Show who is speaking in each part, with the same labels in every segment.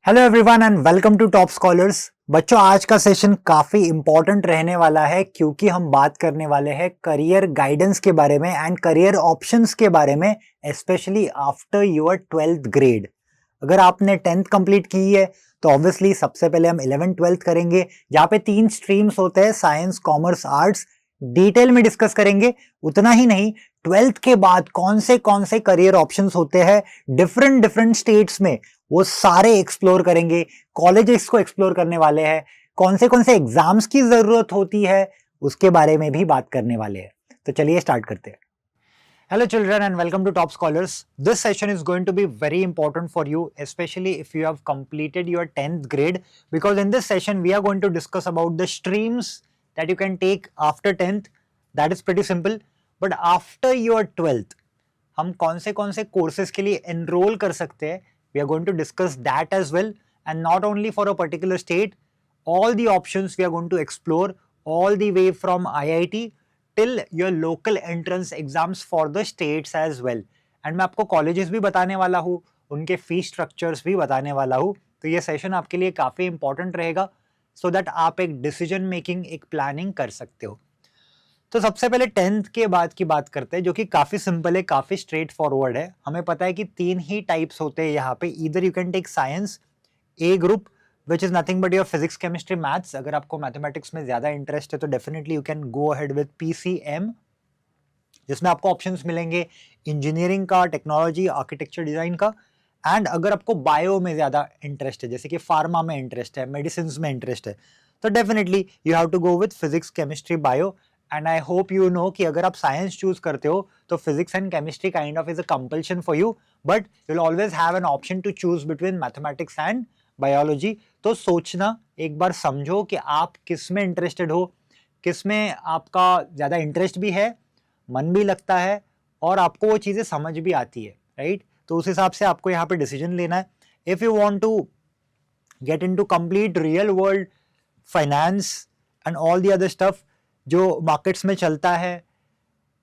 Speaker 1: Hello everyone and welcome to Top Scholars. बच्चों, आज का सेशन काफी इंपॉर्टेंट रहने वाला है क्योंकि हम बात करने वाले हैं करियर गाइडेंस के बारे में एंड करियर ऑप्शंस के बारे में, specially after your 12th grade. अगर आपने 10th कंप्लीट की है तो ऑब्वियसली सबसे पहले हम 11th 12th करेंगे, जहाँ पे 3 स्ट्रीम्स होते हैं, साइंस, कॉमर्स, आर्ट्स। डिटेल में डिस्कस करेंगे। उतना ही नहीं, 12th के बाद कौन से करियर ऑप्शंस होते हैं डिफरेंट डिफरेंट स्टेट्स में, वो सारे एक्सप्लोर करेंगे। कॉलेजेस को एक्सप्लोर करने वाले हैं। कौन से एग्जाम्स की जरूरत होती है उसके बारे में भी बात करने वाले हैं। तो चलिए स्टार्ट करते हैं। Hello children and welcome to Top Scholars. This session is going to be very important for you, especially if you have completed your 10th grade, because in this session we are going to discuss about the streams that you can take after 10th. That is pretty simple. But after your 12th, हम कौन से courses के लिए enroll कर सकते हैं, we are going to discuss that as well, and not only for a particular state, all the options we are going to explore all the way from IIT till your local entrance exams for the states as well. And मैं आपको colleges भी बताने वाला हूँ, उनके fees structures भी बताने वाला हूँ। तो ये सेशन आपके लिए काफ़ी इंपॉर्टेंट रहेगा सो दैट आप एक डिसीजन मेकिंग, एक प्लानिंग कर सकते हो। तो सबसे पहले 10th के बाद की बात करते हैं, जो कि काफ़ी सिंपल है, काफ़ी स्ट्रेट फॉरवर्ड है। हमें पता है कि 3 ही टाइप्स होते हैं यहाँ पे। Either you can take science A group which is nothing but your physics, chemistry, maths. अगर आपको मैथमेटिक्स में ज्यादा इंटरेस्ट है तो definitely you can go ahead with PCM, जिसमें आपको ऑप्शंस मिलेंगे इंजीनियरिंग का, टेक्नोलॉजी, आर्किटेक्चर, डिजाइन का। एंड अगर आपको बायो में ज्यादा इंटरेस्ट है, जैसे कि फार्मा में इंटरेस्ट है, मेडिसिन में इंटरेस्ट है, तो definitely you have to go with physics, chemistry, bio. And I hope you know कि अगर आप साइंस चूज करते हो तो physics and chemistry kind of is a compulsion for you, but you will always have an option to choose between mathematics and biology. तो सोचना, एक बार समझो कि आप किस में इंटरेस्टेड हो, किस में आपका ज्यादा इंटरेस्ट भी है, मन भी लगता है और आपको वो चीजें समझ भी आती है, राइट? तो उस हिसाब से आपको यहाँ पे डिसीजन लेना है। If you want to get into complete real world finance and all the other stuff जो मार्केट्स में चलता है,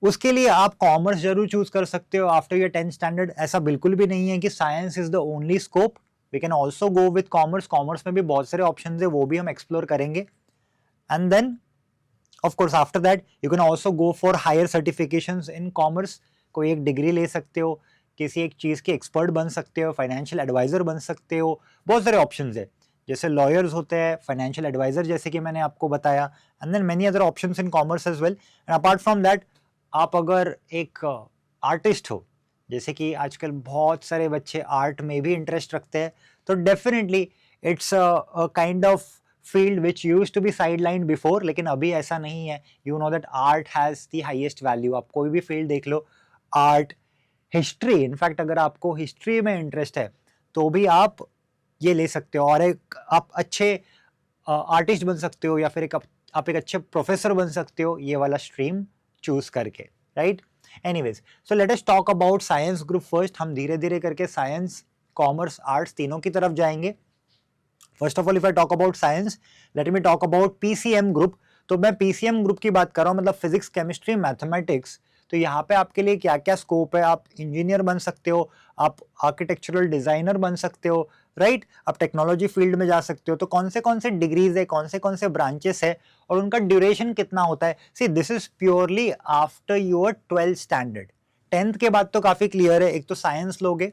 Speaker 1: उसके लिए आप कॉमर्स जरूर चूज कर सकते हो आफ्टर योर 10th स्टैंडर्ड। ऐसा बिल्कुल भी नहीं है कि science is the only scope, we can also go with commerce. Commerce में भी बहुत सारे ऑप्शन है, वो भी हम एक्सप्लोर करेंगे। And then of course after that you can also go for higher certifications in commerce. कोई एक डिग्री ले सकते हो, किसी एक चीज के एक्सपर्ट बन सकते हो, फाइनेंशियल एडवाइजर बन सकते हो, बहुत सारे ऑप्शन है। जैसे लॉयर्स होते हैं, फाइनेंशियल एडवाइजर जैसे कि मैंने आपको बताया, and then many other options in commerce as well. And apart from that, आप अगर एक आर्टिस्ट हो, जैसे कि आजकल बहुत सारे बच्चे आर्ट में भी इंटरेस्ट रखते हैं, तो definitely it's a kind of field which use to be side line before, लेकिन अभी ऐसा नहीं है। You know that art has the highest value. आप कोई भी फील्ड देख लो, आर्ट, हिस्ट्री, इनफैक्ट अगर आपको हिस्ट्री में इंटरेस्ट है तो भी आप ये ले सकते हो और एक आप अच्छे आर्टिस्ट बन सकते हो, या फिर आप एक अच्छे प्रोफेसर बन सकते हो ये वाला स्ट्रीम चूज करके, right? Anyways, so let us talk about science group first. हम धीरे धीरे करके साइंस, कॉमर्स, आर्ट्स तीनों की तरफ जाएंगे। First of all, if I talk about science, let me talk about PCM group. तो मैं पीसीएम ग्रुप की बात कर रहा हूँ, मतलब फिजिक्स, केमिस्ट्री, मैथमेटिक्स। तो यहाँ पे आपके लिए क्या क्या स्कोप है? आप इंजीनियर बन सकते हो, आप आर्किटेक्चरल डिजाइनर बन सकते हो, राइट? आप टेक्नोलॉजी फील्ड में जा सकते हो। तो कौन से डिग्रीज है, कौन से ब्रांचेस है और उनका ड्यूरेशन कितना होता है? See, this is purely after your 12th standard. 10th के बाद तो काफी क्लियर है, एक तो साइंस लोगे,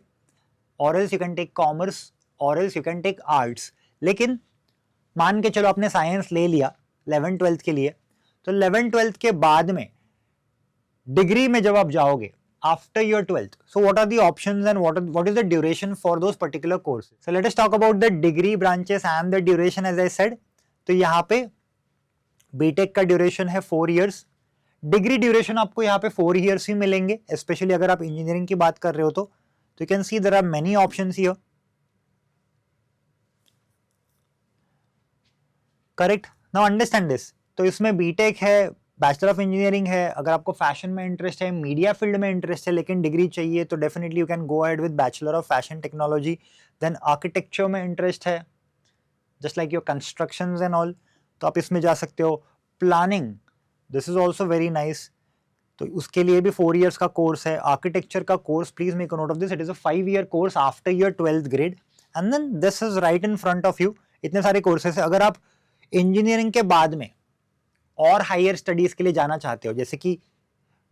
Speaker 1: और else you can take commerce, और else you can take arts. लेकिन मान के चलो आपने साइंस ले लिया 11th 12th के लिए, तो 11th 12th के बाद में डिग्री में जब आप जाओगे after your 12th, so what are the options and what is the duration for those particular courses? So let us talk about the degree branches and the duration as I said. तो यहाँ पे BTech का duration है 4 years। Degree duration आपको यहाँ पे 4 years ही मिलेंगे, specially अगर आप इंजीनियरिंग की बात कर रहे हो तो you can see there are many options here, correct? Now understand this. तो इसमें बीटेक है, बैचलर ऑफ इंजीनियरिंग है। अगर आपको फैशन में इंटरेस्ट है, मीडिया फील्ड में इंटरेस्ट है, लेकिन डिग्री चाहिए, तो definitely you can go ahead with bachelor of fashion technology. Then architecture में इंटरेस्ट है, just like your constructions and all, तो आप इसमें जा सकते हो। Planning, this is also very nice, तो उसके लिए भी 4 years का कोर्स है। आर्किटेक्चर का course, please make a note of this, it is a 5 year course after your 12th grade. And then this is right in front of you, इतने सारे courses है। अगर आप इंजीनियरिंग के बाद में और हायर स्टडीज के लिए जाना चाहते हो, जैसे कि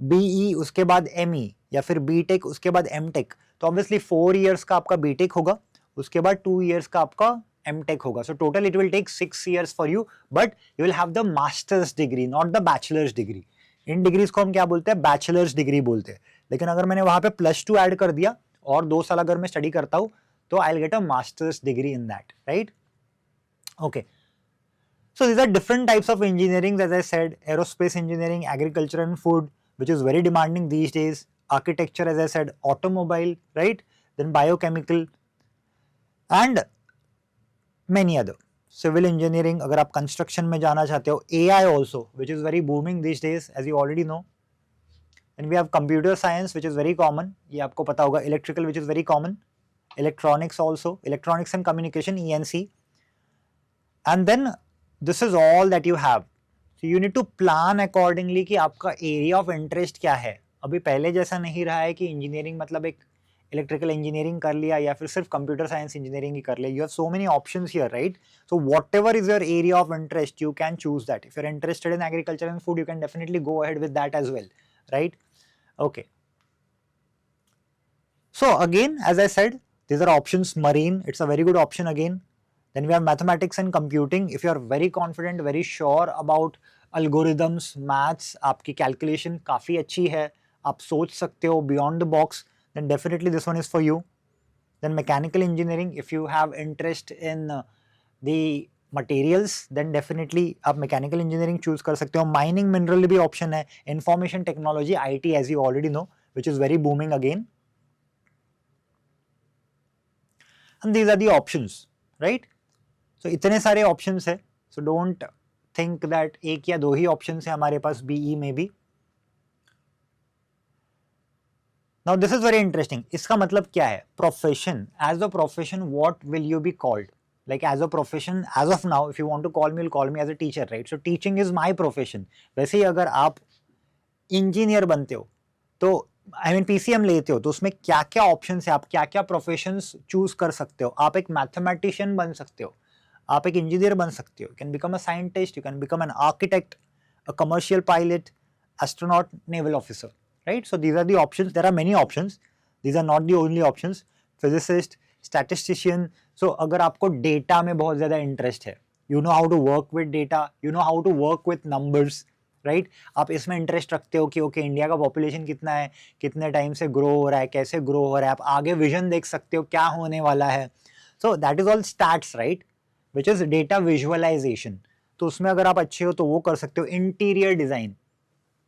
Speaker 1: बीई उसके बाद एमई या फिर बीटेक उसके बाद एमटेक, तो ऑब्वियसली 4 इयर्स का आपका बीटेक होगा, उसके बाद 2 इयर्स का आपका एमटेक होगा। So total it will take 6 years for you, but you will have the masters degree, not the bachelors degree. इन डिग्रीज को हम क्या बोलते हैं, बैचलर्स डिग्री बोलते हैं। लेकिन अगर मैंने वहां पे +2 ऐड कर दिया और 2 साल अगर मैं स्टडी करता हूं, तो I will get a masters degree in that, right? Okay, so these are different types of engineering, as I said: aerospace engineering, agriculture and food, which is very demanding these days; architecture, as I said, automobile, right? Then biochemical and many other. Civil engineering, अगर आप construction में जाना चाहते हो, AI also, which is very booming these days, as you already know. Then we have computer science, which is very common. ये आपको पता होगा. Electrical, which is very common. Electronics also, electronics and communication, ENC. And then this is all that you have. So you need to plan accordingly कि आपका area of interest क्या है. अभी पहले जैसा नहीं रहा है कि इंजीनियरिंग मतलब एक इलेक्ट्रिकल इंजीनियरिंग कर लिया या फिर सिर्फ कंप्यूटर साइंस इंजीनियरिंग ही कर लिया. You have so many options here, right? So whatever is your area of interest, you can choose that. If you are interested in agriculture and food, you can definitely go ahead with that as well, right? Okay. So again, as I said, these are options. Marine, it's a very good option again. Then we have mathematics and computing. If you are very confident, very sure about algorithms, maths, आपकी calculation काफी अच्छी है, आप सोच सकते हो beyond the box, then definitely this one is for you. Then mechanical engineering, if you have interest in the materials, then definitely आप mechanical engineering choose कर सकते हो. Mining, mineral भी option है. Information technology, IT, as you already know, which is very booming again. And these are the options, right? So इतने सारे options है. So don't think that एक या दो ही options है हमारे पास BE में भी. Now this is very interesting. इसका मतलब क्या है? Profession. As a profession, what will you be called? Like as a profession, as of now, if you want to call me, you'll call me as a teacher, right? So teaching is my profession. वैसे ही अगर आप engineer बनते हो, तो I mean PCM लेते हो, तो उसमें क्या क्या ऑप्शन है, आप क्या क्या प्रोफेशंस चूज कर सकते हो. आप एक मैथमेटिशियन बन सकते हो, आप एक इंजीनियर बन सकते हो, you can become a scientist, you can become an architect, a commercial pilot, astronaut, naval officer, right? So these are the options. There are many options, these are not the only options. Physicist, statistician. So अगर आपको data में बहुत ज्यादा interest है, you know how to work with data, you know how to work with numbers, right? आप इसमें interest रखते हो कि ओके इंडिया का पॉपुलेशन कितना है, कितने टाइम से ग्रो हो रहा है, कैसे ग्रो हो रहा है, आप आगे विजन देख सकते हो क्या होने वाला है. So that is all stats, right? Which is data visualisation. तो उसमें अगर आप अच्छे हो तो वो कर सकते हो. इंटीरियर डिजाइन,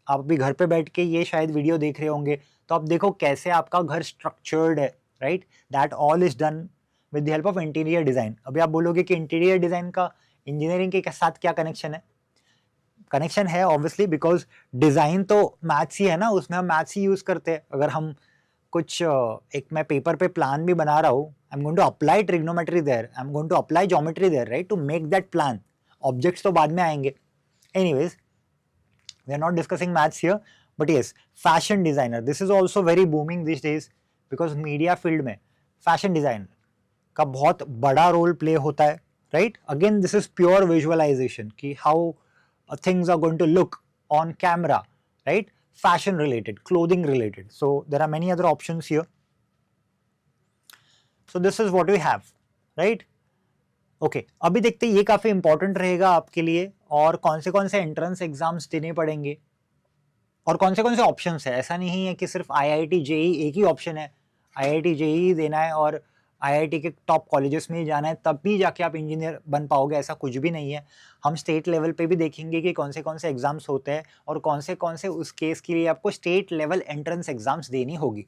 Speaker 1: आप अभी घर पे बैठ के ये शायद वीडियो देख रहे होंगे, तो आप देखो कैसे आपका घर स्ट्रक्चर्ड है, right? That all is done with the help of interior design. अभी आप बोलोगे कि इंटीरियर डिजाइन का इंजीनियरिंग के साथ क्या कनेक्शन है? कनेक्शन है ऑब्वियसली, बिकॉज डिजाइन तो मैथ्स ही है ना, उसमें हम मैथ्स ही यूज करते हैं. अगर हम कुछ एक मैं पेपर पे प्लान भी बना रहा हूँ, I am going to apply trigonometry there, I am going to apply geometry there, right? To make that plan. Objects तो बाद में आएंगे. Anyways, we are not discussing maths here, but yes, fashion designer, this is also very booming these days, because media field में fashion designer का बहुत बड़ा role play होता है, right? Again, this is pure visualization कि how things are going to look on camera, right? Fashion related, clothing related. So there are many other options here. So this is what we have, right? Okay, अभी देखते हैं ये काफी important रहेगा आपके लिए, और कौन से एंट्रेंस एग्जाम्स देने पड़ेंगे और कौन से ऑप्शंस है. ऐसा नहीं है कि सिर्फ IIT JEE एक ही ऑप्शन है, IIT JEE देना है और IIT के टॉप कॉलेजेस में ही जाना है तब भी जाके आप इंजीनियर बन पाओगे, ऐसा कुछ भी नहीं है. हम स्टेट लेवल पे भी देखेंगे कि कौन से एग्जाम्स होते हैं और कौन से उस केस के लिए आपको स्टेट लेवल एंट्रेंस एग्जाम्स देनी होगी.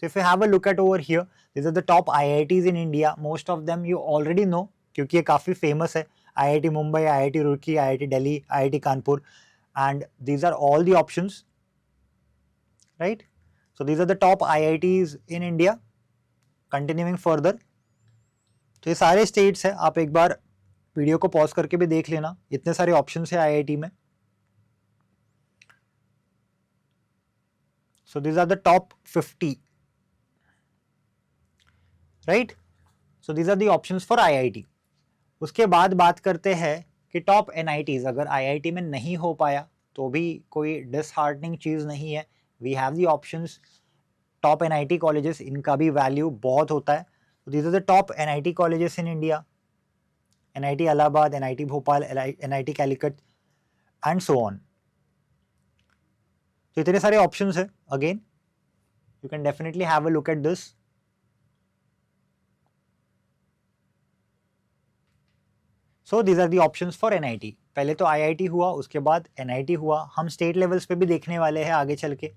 Speaker 1: So if you have a look at over here, these are the top IITs in India. Most of them you already know क्योंकि ये काफी फेमस है. IIT Mumbai, IIT Roorkee, IIT Delhi, IIT Kanpur, and these are all the options, right? So these are the top IITs in India. Continuing further, तो ये सारे states है. आप एक बार वीडियो को पॉज करके भी देख लेना, इतने सारे ऑप्शंस है IIT में. So these are the top 50, right? So these are the options for IIT. उसके बाद बात करते हैं कि टॉप एनआईटीज, अगर आईआईटी में नहीं हो पाया तो भी कोई डिसहार्टनिंग चीज़ नहीं है, we have the options. Top NIT colleges, इनका भी वैल्यू बहुत होता है। These are the top NIT colleges in India, NIT Allahabad, NIT Bhopal, NIT Calicut and so on. तो इतने सारे ऑप्शंस है, again you can definitely have a look at this. So these are the options for NIT. पहले तो IIT हुआ, उसके बाद NIT हुआ, हम स्टेट लेवल्स पे भी देखने वाले हैं आगे चल के।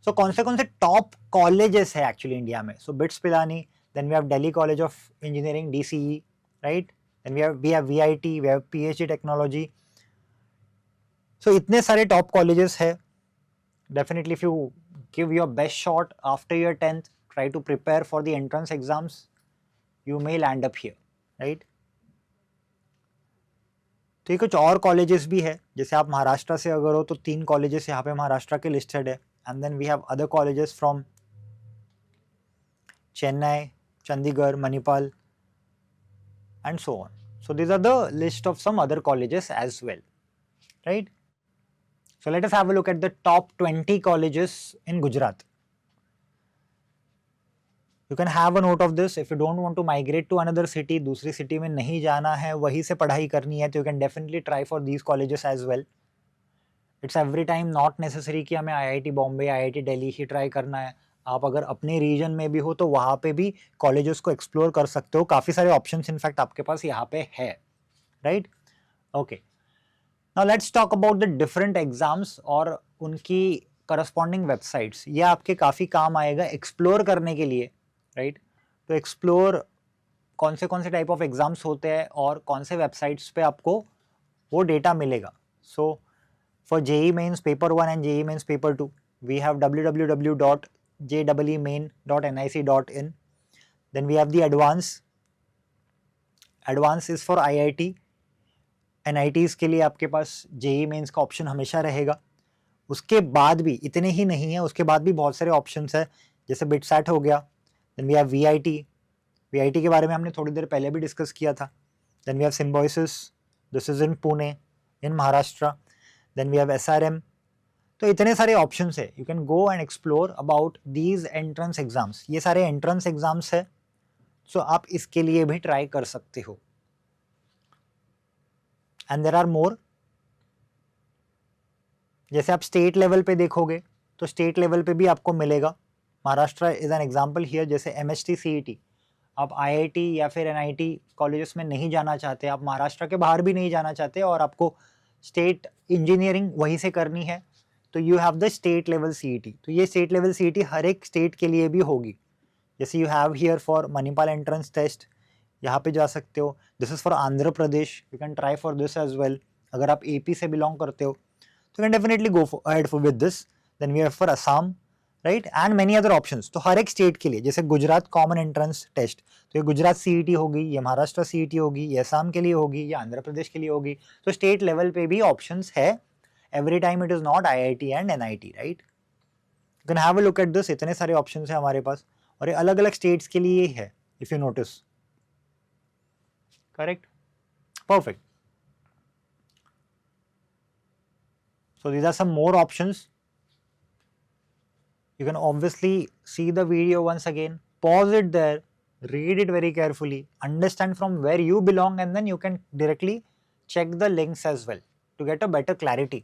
Speaker 1: सो कौन से टॉप कॉलेजेस है एक्चुअली इंडिया में? So BITS Pilani, then we have Delhi college of engineering DCE, right, then we have VIT, we have PhD technology. So इतने सारे टॉप कॉलेजेस है। Definitely if you give your best shot after your 10th, try to prepare for the entrance exams, you may land up here, right. तो ये कुछ और colleges भी है, जैसे आप महाराष्ट्र से अगर हो तो 3 कॉलेजेस यहाँ पे महाराष्ट्र के लिस्टेड है, and then we have other colleges from Chennai, Chandigarh, Manipal and so on. So these are the list of some other colleges as well, right? So let us have a look at the top 20 colleges in Gujarat. You can have a note of this. If you don't want to migrate to another city, दूसरी city में नहीं जाना है, वहीं से पढ़ाई करनी है, तो you can definitely try for these colleges as well. It's every time not necessary कि हमें IIT बॉम्बे, IIT दिल्ली ही ट्राई करना है। आप अगर अपने रीजन में भी हो तो वहाँ पे भी कॉलेजेस को एक्सप्लोर कर सकते हो, काफ़ी सारे ऑप्शंस इनफैक्ट आपके पास यहाँ पे है, right. Okay, now let's talk about the different exams और उनकी करस्पॉन्डिंग वेबसाइट्स। ये आपके काफ़ी काम आएगा एक्सप्लोर करने के लिए, राइट। तो एक्सप्लोर कौन से टाइप ऑफ एग्जाम्स होते हैं और कौन से वेबसाइट्स पे आपको वो डेटा मिलेगा। सो for JEE Mains Paper 1 and JEE Mains Paper 2, we have www.jeemain.nic.in. Then we have the advance. Advance is for IIT. NITs के लिए आपके पास JEE Mains का ऑप्शन हमेशा रहेगा। उसके बाद भी इतने ही नहीं है, उसके बाद भी बहुत सारे ऑप्शंस है, जैसे बिटसैट हो गया। Then we have VIT. VIT के बारे में हमने थोड़ी देर पहले भी डिस्कस किया था। Then we have Symbiosis. This is in Pune, in Maharashtra. Then we have SRM. तो इतने सारे ऑप्शंस है, you can go and explore about these entrance exams. ये सारे एंट्रेंस एग्जाम्स है, सो आप इसके लिए भी ट्राई कर सकते हो। And there are more. जैसे आप स्टेट लेवल पे देखोगे तो स्टेट लेवल पे भी आपको मिलेगा। Maharashtra is an example here. जैसे MHT CET, आप IIT या फिर NIT कॉलेजेस में नहीं जाना चाहते, आप महाराष्ट्र के बाहर भी नहीं जाना चाहते और आपको स्टेट इंजीनियरिंग वहीं से करनी है, तो you have the state level CET। तो ये स्टेट लेवल CET हर एक स्टेट के लिए भी होगी। जैसे you have here for Manipal entrance test, यहाँ पे जा सकते हो। This is for Andhra Pradesh, you can try for this as well. अगर आप AP से बिलोंग करते हो तो can definitely go ahead with this. Then we have for Assam, right, and many other options. तो हर एक स्टेट के लिए, जैसे गुजरात कॉमन एंट्रेंस टेस्ट, तो ये गुजरात CET होगी, ये महाराष्ट्र CET होगी, ये असम के लिए होगी, ये आंध्र प्रदेश के लिए होगी। तो स्टेट लेवल पे भी ऑप्शंस है। Every time it is not IIT and NIT, right. You can have a look at this. इतने सारे ऑप्शंस है हमारे पास और ये अलग अलग स्टेट्स के लिए है, if you notice. Correct, perfect. So these are some more options. You can obviously see the video once again, pause it there, read it very carefully, understand from where you belong, and then you can directly check the links as well to get a better clarity.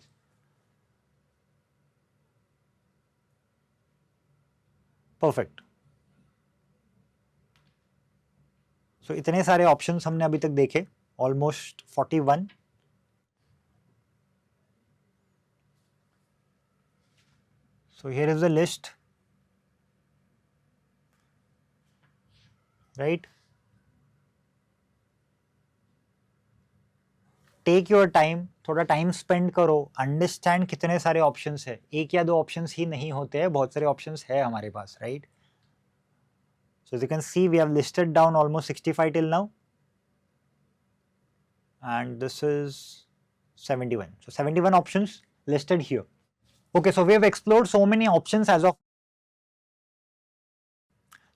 Speaker 1: Perfect. So इतने सारे options हमने अभी तक देखे, almost 41. So here is the list, right? Take your time, थोड़ा time spend करो, understand कितने सारे ऑप्शंस है। एक या दो ऑप्शंस ही नहीं होते हैं, बहुत सारे ऑप्शंस है हमारे पास, right. So you can see we have listed down almost 65 till now and this is 71. So 71 options listed here. Okay, so we have explored so many options as of.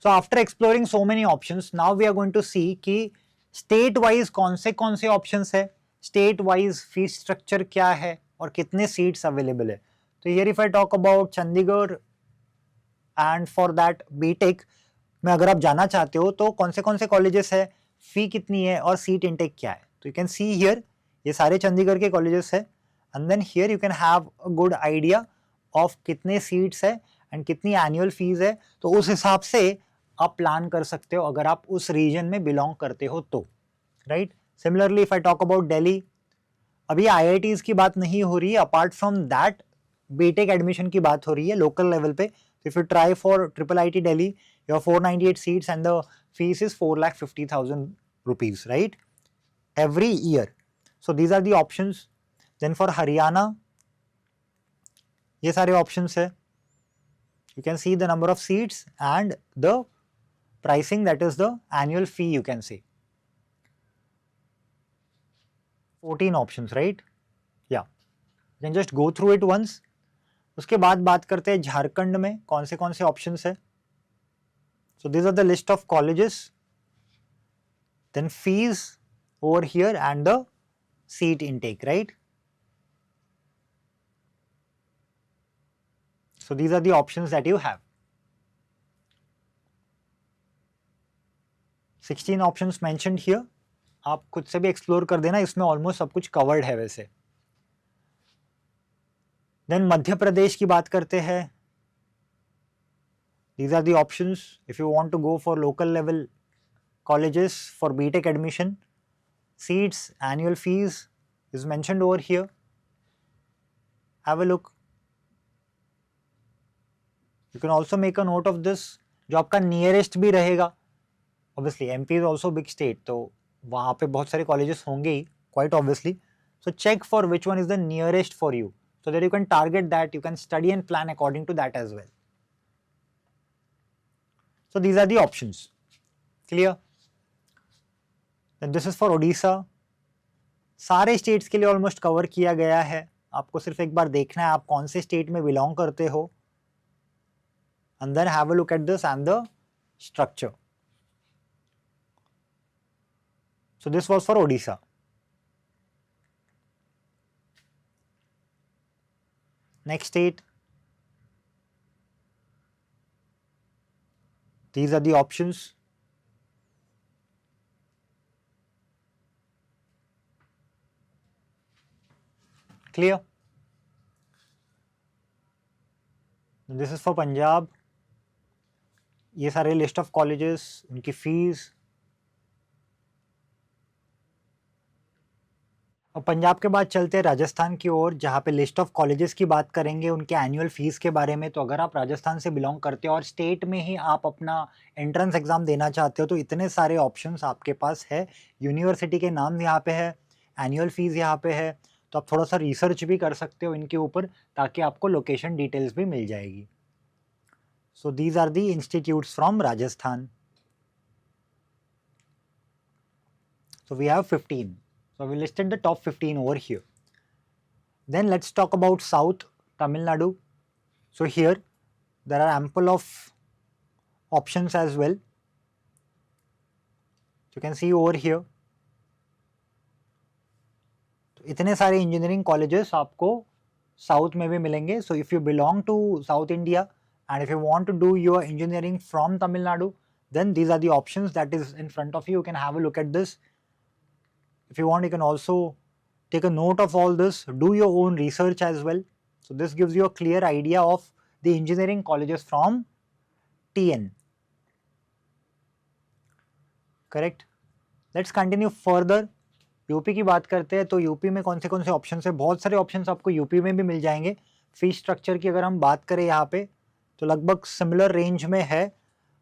Speaker 1: So after exploring so many options, now we are going to see कि state wise कौन से options है, state wise fees structure क्या है और कितने seats available है. तो here if I talk about Chandigarh and for that BTech में अगर आप जाना चाहते हो तो कौन से कॉलेजेस है, फी कितनी है और सीट इनटेक क्या है. तो यू कैन सी हियर ये सारे चंडीगढ़ के कॉलेजेस है and then here you can have a good idea of कितने सीट्स है एंड कितनी एनुअल फीस है. तो उस हिसाब से आप प्लान कर सकते हो अगर आप उस रीजन में बिलोंग करते हो तो, right. Similarly if I talk about Delhi, अभी आईआईटीज की बात नहीं हो रही है, apart from that BTech admission की बात हो रही है लोकल लेवल पे. If you try for triple IT Delhi, your 498 seats and the fees is 4,50,000 rupees, right, every year. So these are the options. Then for Haryana, ये सारे options है. You can see the number of seats and the pricing, that is the annual fee you can see. 14 options, right? Yeah. You can just go through it once. उसके बाद बात करते हैं झारखंड में कौन से options है. So these are the list of colleges. Then fees over here and the seat intake, right? So these are the options that you have. 16 options mentioned here. आप खुद से भी एक्सप्लोर कर देना, इसमें ऑलमोस्ट सब कुछ कवर्ड है वैसे. देन मध्य प्रदेश की बात करते हैं. These are the options if you want to go for local level colleges for BTech admission. Seats, annual fees is mentioned over here. Have a look. You can also make a note of this. जो आपका nearest भी रहेगा, obviously MP is also big state, तो वहाँ पे बहुत सारे colleges होंगे ही, quite obviously. So check for which one is the nearest for you, so that you can target that, you can study and plan according to that as well. So these are the options. Clear? Then this is for Odisha. सारे states के लिए almost cover किया गया है. आपको सिर्फ एक बार देखना है आप कौन से स्टेट में बिलोंग करते हो. And then have a look at this and the structure. So this was for Odisha. Next state. These are the options. Clear? This is for Punjab. ये सारे लिस्ट ऑफ कॉलेजेस, उनकी fees. और पंजाब के बाद चलते हैं राजस्थान की ओर, जहाँ पे लिस्ट ऑफ कॉलेजेस की बात करेंगे, उनके एनुअल फीस के बारे में. तो अगर आप राजस्थान से बिलोंग करते हो और स्टेट में ही आप अपना एंट्रेंस एग्जाम देना चाहते हो तो इतने सारे ऑप्शंस आपके पास है. यूनिवर्सिटी के नाम यहाँ पे है, एनुअल फीस यहाँ पे है, तो आप थोड़ा सा रिसर्च भी कर सकते हो इनके ऊपर ताकि आपको लोकेशन डिटेल्स भी मिल जाएगी. So these are the institutes from Rajasthan. So we have 15. So we listed the top 15 over here. Then let's talk about South Tamil Nadu. So here there are ample of options as well. So you can see over here. तो इतने सारे engineering colleges आपको south में भी मिलेंगे. So if you belong to South India and if you want to do your engineering from Tamil Nadu, then these are the options that is in front of you. You can have a look at this. If you want, you can also take a note of all this, do your own research as well. So this gives you a clear idea of the engineering colleges from TN. Correct? Let's continue further. UP की बात करते हैं. तो UP में कौन से options है, बहुत सारे ऑप्शंस आपको यूपी में भी मिल जाएंगे. फीस स्ट्रक्चर की अगर हम बात करें यहाँ पे तो लगभग सिमिलर रेंज में है,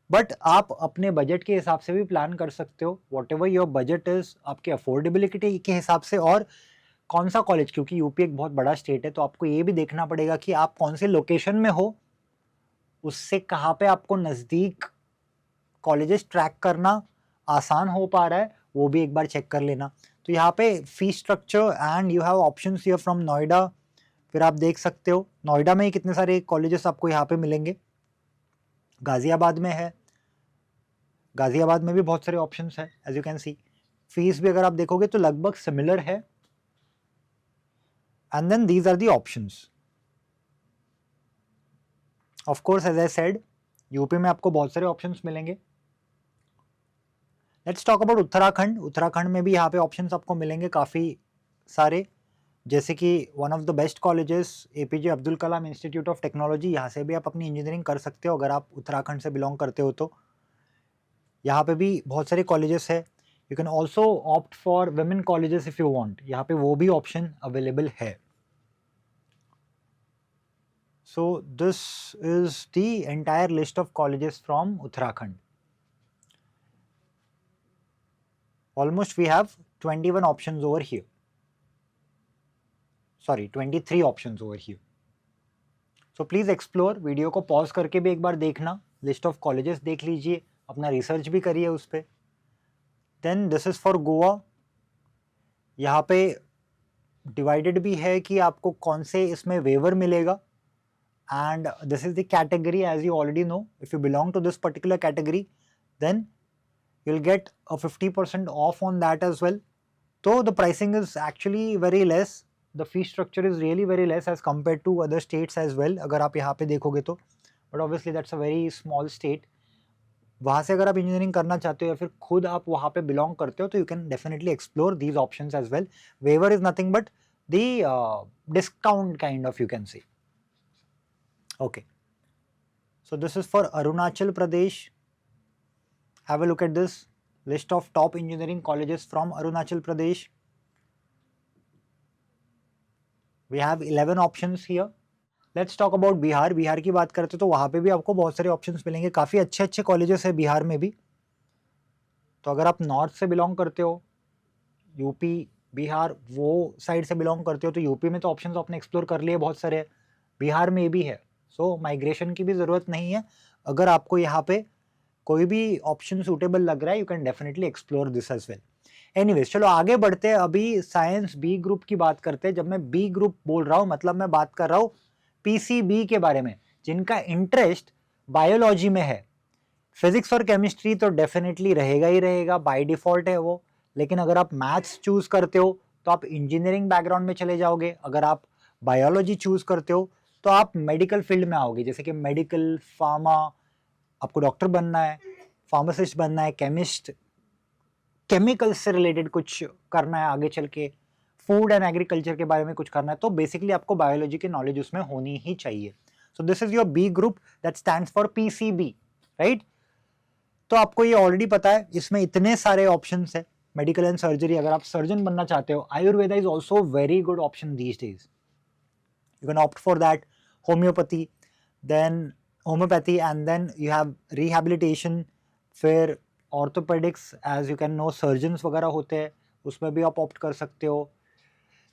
Speaker 1: बट आप अपने बजट के हिसाब से भी प्लान कर सकते हो. What ever your budget is, आपके अफोर्डेबिलिटी के हिसाब से, और कौन सा कॉलेज, क्योंकि यूपी एक बहुत बड़ा स्टेट है तो आपको ये भी देखना पड़ेगा कि आप कौन से लोकेशन में हो, उससे कहाँ पे आपको नज़दीक कॉलेजेस ट्रैक करना आसान हो पा रहा है, वो भी एक बार चेक कर लेना. तो यहाँ पे fees structure and you have options here from Noida. फिर आप देख सकते हो नोएडा में ही कितने सारे कॉलेजेस आपको यहाँ पे मिलेंगे. गाजियाबाद में है, गाजियाबाद में भी बहुत सारे ऑप्शंस है as you can see. Fees भी अगर आप देखोगे तो लगभग सिमिलर है। And then these are the options. Of course as I said UP में आपको बहुत सारे ऑप्शंस मिलेंगे। Let's talk about Uttarakhand. Uttarakhand में भी यहाँ पे ऑप्शंस आपको मिलेंगे काफ़ी सारे, जैसे कि one of the best colleges APJ Abdul Kalam institute of technology, यहाँ से भी आप अपनी इंजीनियरिंग कर सकते हो अगर आप उत्तराखंड से बिलोंग करते हो तो। यहाँ पे भी बहुत सारे कॉलेजेस है। You can also opt for women colleges if you want, यहाँ पे वो भी ऑप्शन अवेलेबल है। So this is the entire list of colleges from Uttarakhand. Almost we have 21 options over here. Sorry, 23 options over here. So please explore, video को pause करके भी एक बार देखना, लिस्ट ऑफ कॉलेजेस देख लीजिए, अपना रिसर्च भी करिए उस पर। Then this is for Goa. यहाँ पे डिवाइडेड भी है कि आपको कौन से इसमें वेवर मिलेगा। And this is the category, as you already know. If you belong to this particular category, then you'll get a 50% off on that as well. So the pricing is actually very less. The fee structure is really very less as compared to other states as well. अगर आप यहाँ पे देखोगे तो, but obviously that's a very small state. वहाँ से अगर आप इंजीनियरिंग करना चाहते हो या फिर खुद आप वहाँ पे बिलोंग करते हो तो you can definitely explore these options as well. Waiver is nothing but the discount kind of, you can say. Okay, so this is for Arunachal Pradesh. Have a look at this list of top engineering colleges from Arunachal Pradesh. We have 11 options here. Let's talk about Bihar. Bihar की बात करते तो वहाँ पे भी आपको बहुत सारे ऑप्शंस मिलेंगे, काफ़ी अच्छे अच्छे कॉलेजेस है बिहार में भी। तो अगर आप नॉर्थ से बिलोंग करते हो, यूपी बिहार वो साइड से बिलोंग करते हो, तो यूपी में तो ऑप्शंस आपने एक्सप्लोर कर लिए बहुत सारे, बिहार में भी है। सो माइग्रेशन की भी ज़रूरत नहीं है। अगर आपको यहाँ पे कोई भी ऑप्शन सूटेबल लग रहा है, you can definitely explore this as well. Anyways, चलो आगे बढ़ते हैं। अभी साइंस बी ग्रुप की बात करते हैं। जब मैं बी ग्रुप बोल रहा हूँ, मतलब मैं बात कर रहा हूँ पीसीबी के बारे में, जिनका इंटरेस्ट बायोलॉजी में है। फिजिक्स और केमिस्ट्री तो डेफिनेटली रहेगा ही रहेगा, बाय डिफॉल्ट है वो। लेकिन अगर आप मैथ्स चूज करते हो तो आप इंजीनियरिंग बैकग्राउंड में चले जाओगे। अगर आप बायोलॉजी चूज करते हो तो आप मेडिकल फील्ड में आओगे, जैसे कि मेडिकल, फार्मा, आपको डॉक्टर बनना है, फार्मासिस्ट बनना है, केमिस्ट, केमिकल्स से रिलेटेड कुछ करना है आगे चल के, फूड एंड एग्रीकल्चर के बारे में कुछ करना है, तो बेसिकली आपको बायोलॉजी की नॉलेज उसमें होनी ही चाहिए। So this is your B group that stands for PCB, right. तो आपको ये ऑलरेडी पता है, इसमें इतने सारे ऑप्शंस है। मेडिकल एंड सर्जरी, अगर आप सर्जन बनना चाहते हो, Ayurveda is also very good option these days. You can opt for that. Homeopathy, then homeopathy, and then you have rehabilitation, फिर orthopedics, as you can know surgeons वगैरह होते हैं, उसमें भी आप opt कर सकते हो।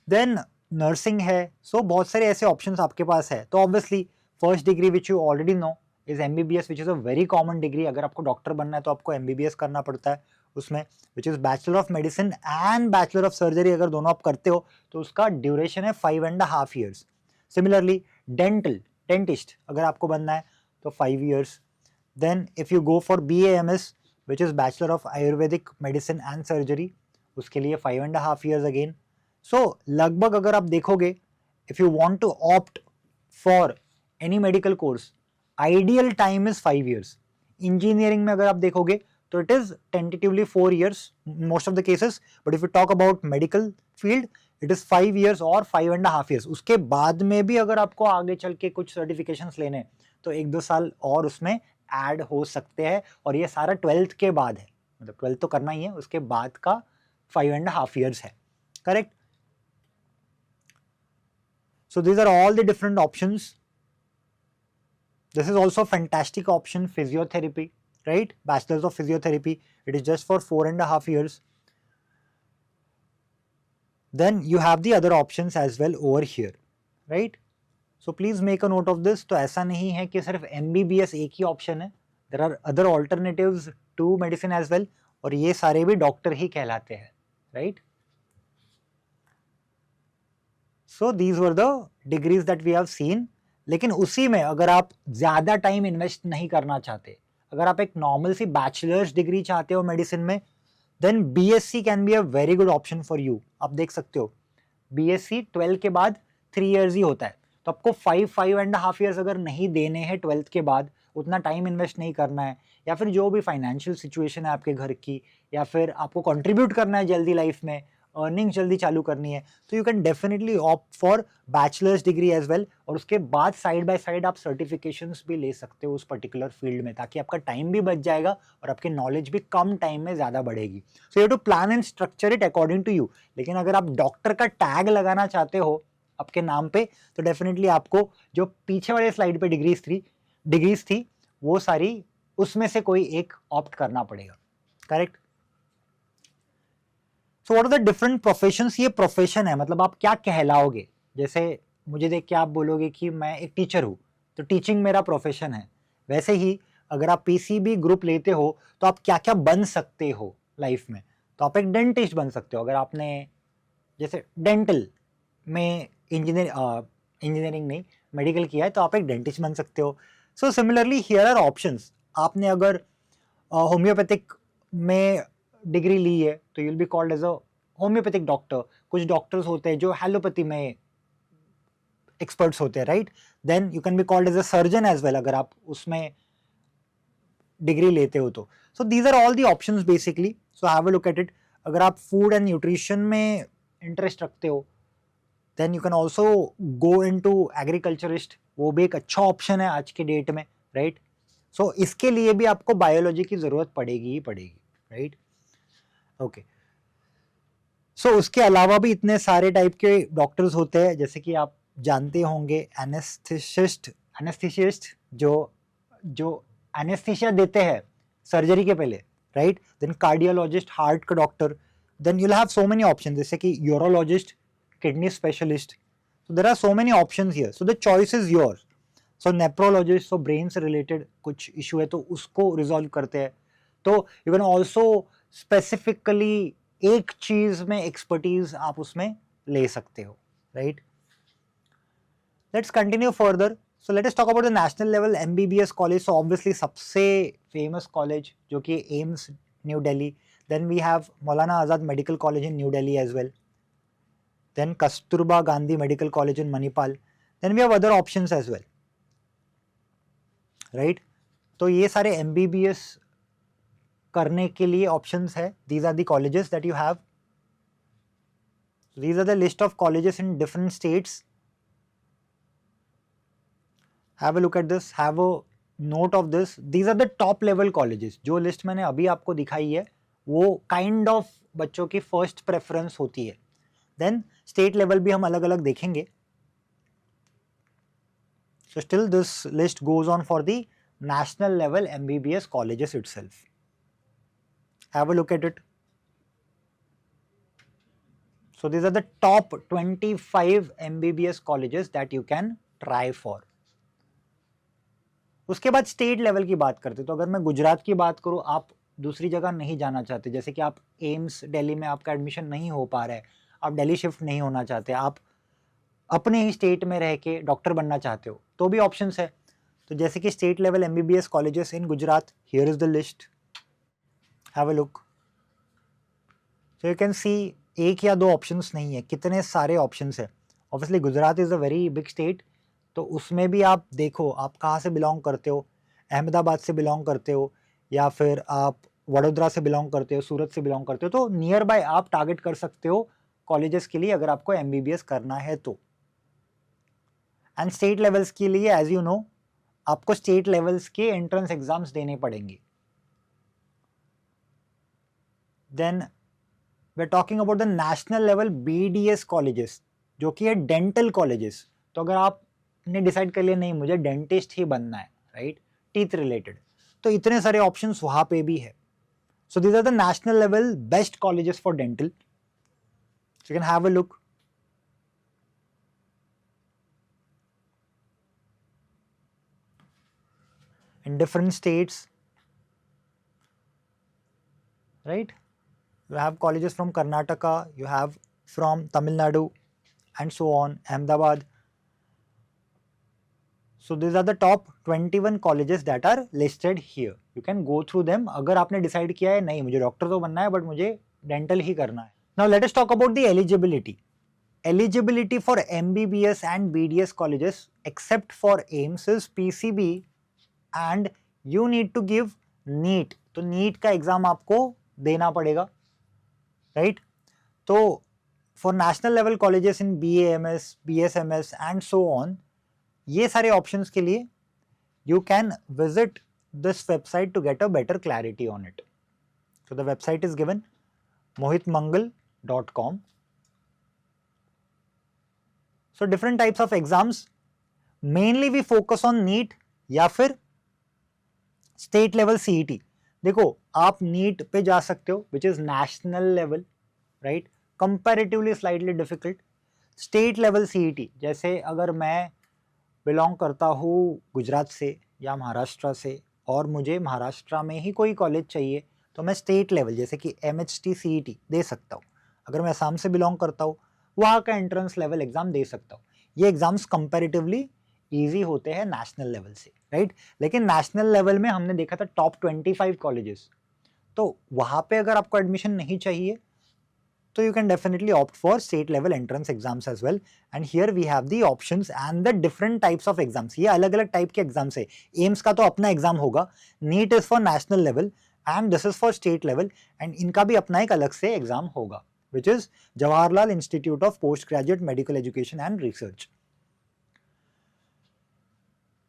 Speaker 1: then nursing है। so बहुत सारे ऐसे options आपके पास है। तो obviously first degree which you already know is MBBS, which is a very common degree। अगर आपको डॉक्टर बनना है तो आपको MBBS करना पड़ता है उसमें, which is Bachelor of Medicine and Bachelor of Surgery। अगर दोनों आप करते हो तो उसका ड्यूरेशन है 5.5 years। सिमिलरली डेंटिस्ट अगर आपको बनना है तो 5 years। Then if you go for BAMS which is bachelor of ayurvedic medicine and surgery, उसके लिए 5.5 years अगेन। सो लगभग अगर आप देखोगे, if you want to opt for any medical course, ideal time is 5 years। Engineering में अगर आप देखोगे तो it is tentatively 4 years most of the cases, but if you talk about medical field it is 5 years और 5.5 years। उसके बाद में भी अगर आपको आगे चल के कुछ सर्टिफिकेशंस लेने तो 1-2 साल और उसमें ऐड हो सकते हैं, और ये सारा 12th के बाद है, मतलब 12th तो करना ही है, उसके बाद का 5.5 years है, correct. So these are all the different options। This is also a fantastic option, physiotherapy, right? Bachelor's of Physiotherapy, it is just for 4.5 years। Then you have the other options as well over here, right? So please make a note of this। तो ऐसा नहीं है कि सिर्फ MBBS एक ही option है, there are other alternatives to medicine as well, और ये सारे भी डॉक्टर ही कहलाते हैं, right? So these were the degrees that we have seen। लेकिन उसी में अगर आप ज़्यादा टाइम इन्वेस्ट नहीं करना चाहते, अगर आप एक नॉर्मल सी बैचलर्स डिग्री चाहते हो मेडिसिन में, then BSc can be a very good option for you. आप देख सकते हो बीएससी 12 के बाद 3 इयर्स ही होता है, तो आपको 5.5 ईयर्स अगर नहीं देने हैं 12th के बाद, उतना टाइम इन्वेस्ट नहीं करना है, या फिर जो भी फाइनेंशियल सिचुएशन है आपके घर की, या फिर आपको कंट्रीब्यूट करना है जल्दी लाइफ में, अर्निंग जल्दी चालू करनी है, तो you can definitely opt for bachelors degree as well. और उसके बाद साइड बाय साइड आप सर्टिफिकेशंस भी ले सकते हो उस पर्टिकुलर फील्ड में, ताकि आपका टाइम भी बच जाएगा और आपकी नॉलेज भी कम टाइम में ज़्यादा बढ़ेगी। So you to plan and structure it according to you. लेकिन अगर आप डॉक्टर का टैग लगाना चाहते हो आपके नाम पे, तो डेफिनेटली आपको जो पीछे वाले स्लाइड पे डिग्रीज थी वो सारी, उसमें से कोई एक ऑप्ट करना पड़ेगा। Correct. So what are the different professions? ये प्रोफेशन है, मतलब आप क्या कहलाओगे। जैसे मुझे देख के आप बोलोगे कि मैं एक टीचर हूँ, तो टीचिंग मेरा प्रोफेशन है। वैसे ही अगर आप पीसीबी ग्रुप लेते हो तो आप क्या क्या बन सकते हो लाइफ में। तो आप एक डेंटिस्ट बन सकते हो अगर आपने जैसे डेंटल में इंजीनियरिंग नहीं मेडिकल किया है, तो आप एक डेंटिस्ट बन सकते हो। So similarly here are options. आपने अगर होम्योपैथिक में डिग्री ली है तो you will be called as a homeopathic doctor. कुछ डॉक्टर्स होते हैं जो एलोपैथी में एक्सपर्ट्स होते हैं, right. Then you can be called as a surgeon as well अगर आप उसमें डिग्री लेते हो तो। So these are all the options basically. So have a look at it. अगर आप फूड एंड न्यूट्रिशन में इंटरेस्ट रखते हो, then you can also go in to agriculturist. वो भी एक अच्छा ऑप्शन है आज के डेट में, राइट। सो इसके लिए भी आपको बायोलॉजी की जरूरत पड़ेगी ही पड़ेगी, राइट। ओके। सो उसके अलावा भी इतने सारे टाइप के डॉक्टर्स होते हैं, जैसे कि आप जानते होंगे एनेस्थीसिस्ट जो जो एनेस्थीसिया देते हैं सर्जरी के पहले, राइट। देन कार्डियोलॉजिस्ट, हार्ट का doctor. Then you have so many option, जैसे कि urologist, kidney specialist. So there are so many option here, so the choice is yours. So nephrologist, so brain से related कुछ issue है तो उसको resolve करते हैं। तो यू कैन ऑल्सो स्पेसिफिकली एक चीज में एक्सपर्टीज आप उसमें ले सकते हो, right. Let's continue further. So let us talk about the national level MBBS college. So obviously सबसे फेमस कॉलेज जो कि AIIMS new Delhi. Then we have Maulana Azad medical college in new Delhi as well. Then Kasturba Gandhi medical college in Manipal. Then we have other options as well, right. तो ये सारे MBBS करने के लिए options है। These are the colleges that you have. These are the list of colleges in different states. Have a look at this. Have a note of this. These are the top level colleges. जो list मैंने अभी आपको दिखाई है वो kind of बच्चों की first preference होती है। देन स्टेट लेवल भी हम अलग अलग देखेंगे। So still this list goes on for the national level MBBS colleges itself. Have a look at it. So these are the top 25 MBBS colleges that you can try for. उसके बाद state level की बात करते, तो अगर मैं गुजरात की बात करूं, आप दूसरी जगह नहीं जाना चाहते, जैसे कि आप एम्स दिल्ली में आपका एडमिशन नहीं हो पा रहा है, आप दिल्ली शिफ्ट नहीं होना चाहते, आप अपने ही स्टेट में रह के डॉक्टर बनना चाहते हो, तो भी ऑप्शंस है। तो जैसे कि state level MBBS colleges in Gujarat, here is the list. Have a look. So you can सी एक या दो ऑप्शंस नहीं है, कितने सारे ऑप्शंस है। Obviously Gujarat is a very big state, तो उसमें भी आप देखो आप कहाँ से बिलोंग करते हो। अहमदाबाद से बिलोंग करते हो, या फिर आप वडोदरा से बिलोंग करते हो, सूरत से बिलोंग करते हो, तो नियर बाय आप टारगेट कर सकते हो कॉलेजेस के लिए अगर आपको एमबीबीएस करना है तो। एंड स्टेट लेवल्स के लिए एज यू नो आपको स्टेट लेवल्स के एंट्रेंस एग्जाम्स देने पड़ेंगे। Then we are talking about the national level BDS colleges, जो कि है डेंटल कॉलेजेस। तो अगर आपने डिसाइड कर लिया नहीं मुझे डेंटिस्ट ही बनना है, राइट, टीथ रिलेटेड, तो इतने सारे ऑप्शंस वहां पे भी है। So these are the national level best colleges for dental, so you can have a look. In different states, right? You have colleges from Karnataka, you have from Tamil Nadu, and so on, Ahmedabad. So these are the top 21 colleges that are listed here. You can go through them. अगर आपने decide किया है नहीं मुझे doctor तो बनना है but मुझे dental ही करना है. Now let us talk about the eligibility. Eligibility for MBBS and BDS colleges except for AIIMS is PCB and you need to give NEET. तो NEET का एग्जाम आपको देना पड़ेगा, right? तो for national level colleges in BAMS, BSMS and so on, ये सारे options के लिए you can visit this website to get a better clarity on it. So the website is given mohitmangal.com. So different types of exams, mainly we focus on NEET या फिर state level CET. देखो आप NEET पे जा सकते हो which is national level, right, comparatively slightly difficult. State level CET जैसे अगर मैं बिलोंग करता हूँ गुजरात से या महाराष्ट्र से और मुझे महाराष्ट्र में ही कोई कॉलेज चाहिए तो मैं स्टेट लेवल जैसे कि MHT CET दे सकता हूँ. अगर मैं असम से बिलोंग करता हूँ वहाँ का एंट्रेंस लेवल एग्जाम दे सकता हूँ. ये एग्जाम्स कंपैरेटिवली ईजी होते हैं नेशनल लेवल से, राइट. लेकिन नेशनल लेवल में हमने देखा था टॉप 25 कॉलेजेस, तो वहाँ पे अगर आपको एडमिशन नहीं चाहिए तो you can definitely opt for state level entrance exams as well. And here we have the options and the different types of exams. ये अलग अलग टाइप के एग्जाम्स है. एम्स का तो अपना एग्जाम होगा, NEET is for national level and this is for state level and इनका भी अपना एक अलग से एग्जाम होगा which is Jawaharlal institute of post graduate medical education and research.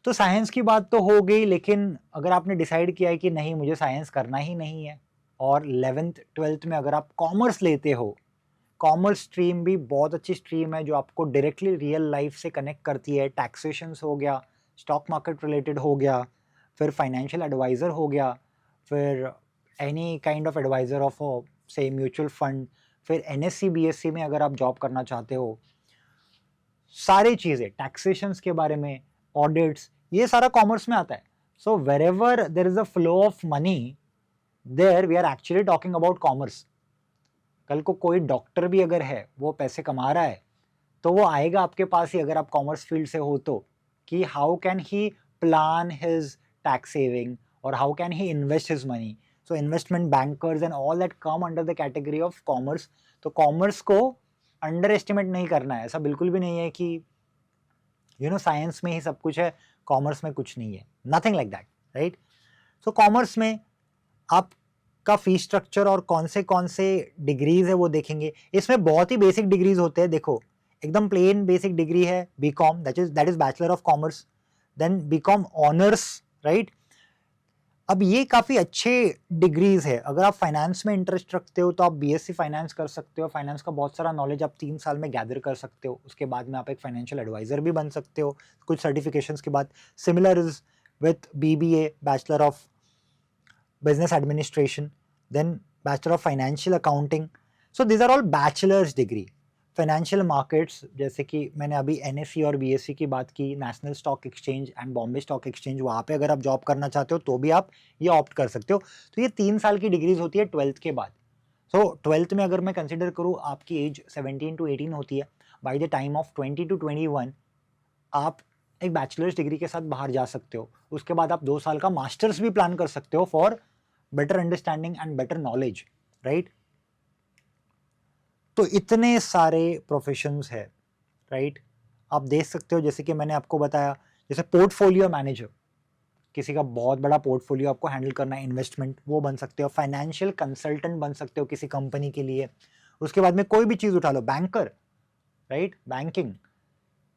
Speaker 1: तो साइंस की बात तो हो गई, लेकिन अगर आपने डिसाइड किया है कि नहीं मुझे साइंस करना ही नहीं है और 11th 12th में अगर आप कॉमर्स लेते हो, कॉमर्स स्ट्रीम भी बहुत अच्छी स्ट्रीम है जो आपको डायरेक्टली रियल लाइफ से कनेक्ट करती है. टैक्सेशंस हो गया, स्टॉक मार्केट रिलेटेड हो गया, फिर फाइनेंशियल एडवाइज़र हो गया, फिर any kind of advisor of से म्यूचुअल फंड, फिर NSC BSc में अगर आप जॉब करना चाहते हो, सारी चीज़ें टैक्सेशंस के बारे में, ऑडिट्स, ये सारा कॉमर्स में आता है. So wherever there is a flow of money there we are actually talking about commerce. कल को कोई डॉक्टर भी अगर है वो पैसे कमा रहा है तो वो आएगा आपके पास ही अगर आप कॉमर्स फील्ड से हो तो, कि how can he plan his tax saving और how can he invest his money. So investment bankers and all that come under the category of commerce. तो कॉमर्स को अंडर एस्टिमेट नहीं करना है. ऐसा बिल्कुल भी नहीं है कि साइंस में ही सब कुछ है, कॉमर्स में कुछ नहीं है. Nothing like that, right. So commerce में आपका फी स्ट्रक्चर और कौन से डिग्रीज है वो देखेंगे. इसमें बहुत ही बेसिक डिग्रीज होते हैं. देखो एकदम प्लेन बेसिक डिग्री है BCom, that is bachelor of commerce, then BCom honours, right. अब ये काफ़ी अच्छे डिग्रीज है. अगर आप फाइनेंस में इंटरेस्ट रखते हो तो आप BSc फाइनेंस कर सकते हो. फाइनेंस का बहुत सारा नॉलेज आप 3 साल में गैदर कर सकते हो. उसके बाद में आप एक फाइनेंशियल एडवाइज़र भी बन सकते हो कुछ सर्टिफिकेशंस के बाद. Similar is with BBA, bachelor of business administration, then bachelor of financial accounting. So these are all bachelors degree. Financial markets जैसे कि मैंने अभी NSC और BSc की बात की, national stock exchange and Bombay stock exchange, वहाँ पे अगर आप जॉब करना चाहते हो तो भी आप ये ऑप्ट कर सकते हो. तो ये 3 साल की डिग्रीज होती है 12th के बाद. सो 12th में अगर मैं कंसिडर करूँ आपकी एज 17 to 18 होती है. By the time of 20 to 21 आप एक बैचलर्स डिग्री के साथ बाहर जा सकते हो. उसके बाद आप 2 साल का मास्टर्स भी प्लान कर सकते हो for better understanding and better knowledge, right. तो इतने सारे प्रोफेशंस है, राइट. आप देख सकते हो जैसे कि मैंने आपको बताया, जैसे पोर्टफोलियो मैनेजर, किसी का बहुत बड़ा पोर्टफोलियो आपको हैंडल करना है, इन्वेस्टमेंट, वो बन सकते हो. फाइनेंशियल कंसल्टेंट बन सकते हो किसी कंपनी के लिए. उसके बाद में कोई भी चीज़ उठा लो, बैंकर, राइट, बैंकिंग,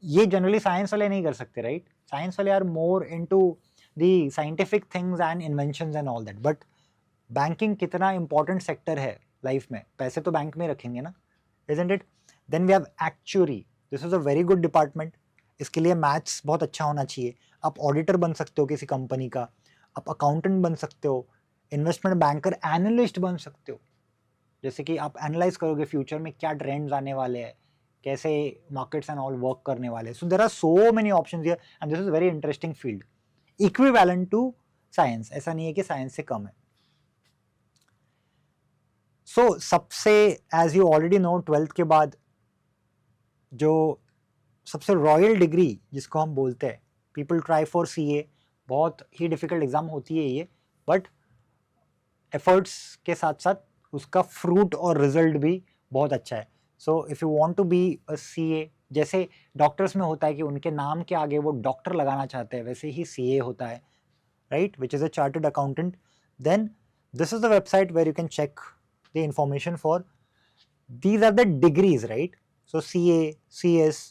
Speaker 1: ये जनरली साइंस वाले नहीं कर सकते, राइट. साइंस वाले are more into the scientific things and inventions and all that. But banking कितना इंपॉर्टेंट सेक्टर है लाइफ में, पैसे तो बैंक में रखेंगे ना, isn't it? Then we have actuary. This is a very good department. इसके लिए मैथ्स बहुत अच्छा होना चाहिए. आप ऑडिटर बन सकते हो किसी कंपनी का, आप अकाउंटेंट बन सकते हो, इन्वेस्टमेंट बैंकर, एनालिस्ट बन सकते हो. जैसे कि आप एनालाइज करोगे फ्यूचर में क्या ट्रेंड्स आने वाले हैं, कैसे मार्केट्स एंड ऑल वर्क करने वाले हैं. So there are so many options here and this is very interesting field, equivalent to science. ऐसा नहीं है कि साइंस से कम है. सो सबसे, as you already know, 12th के बाद जो सबसे रॉयल डिग्री जिसको हम बोलते हैं पीपल ट्राई फॉर CA, बहुत ही डिफिकल्ट एग्जाम होती है ये, बट एफर्ट्स के साथ साथ उसका फ्रूट और रिजल्ट भी बहुत अच्छा है. So if you want to be a CA, जैसे डॉक्टर्स में होता है कि उनके नाम के आगे वो डॉक्टर लगाना चाहते हैं, वैसे ही CA होता है, right, which is a chartered accountant. Then this is the website where you can check the information for these are the degrees, right? So CA, CS,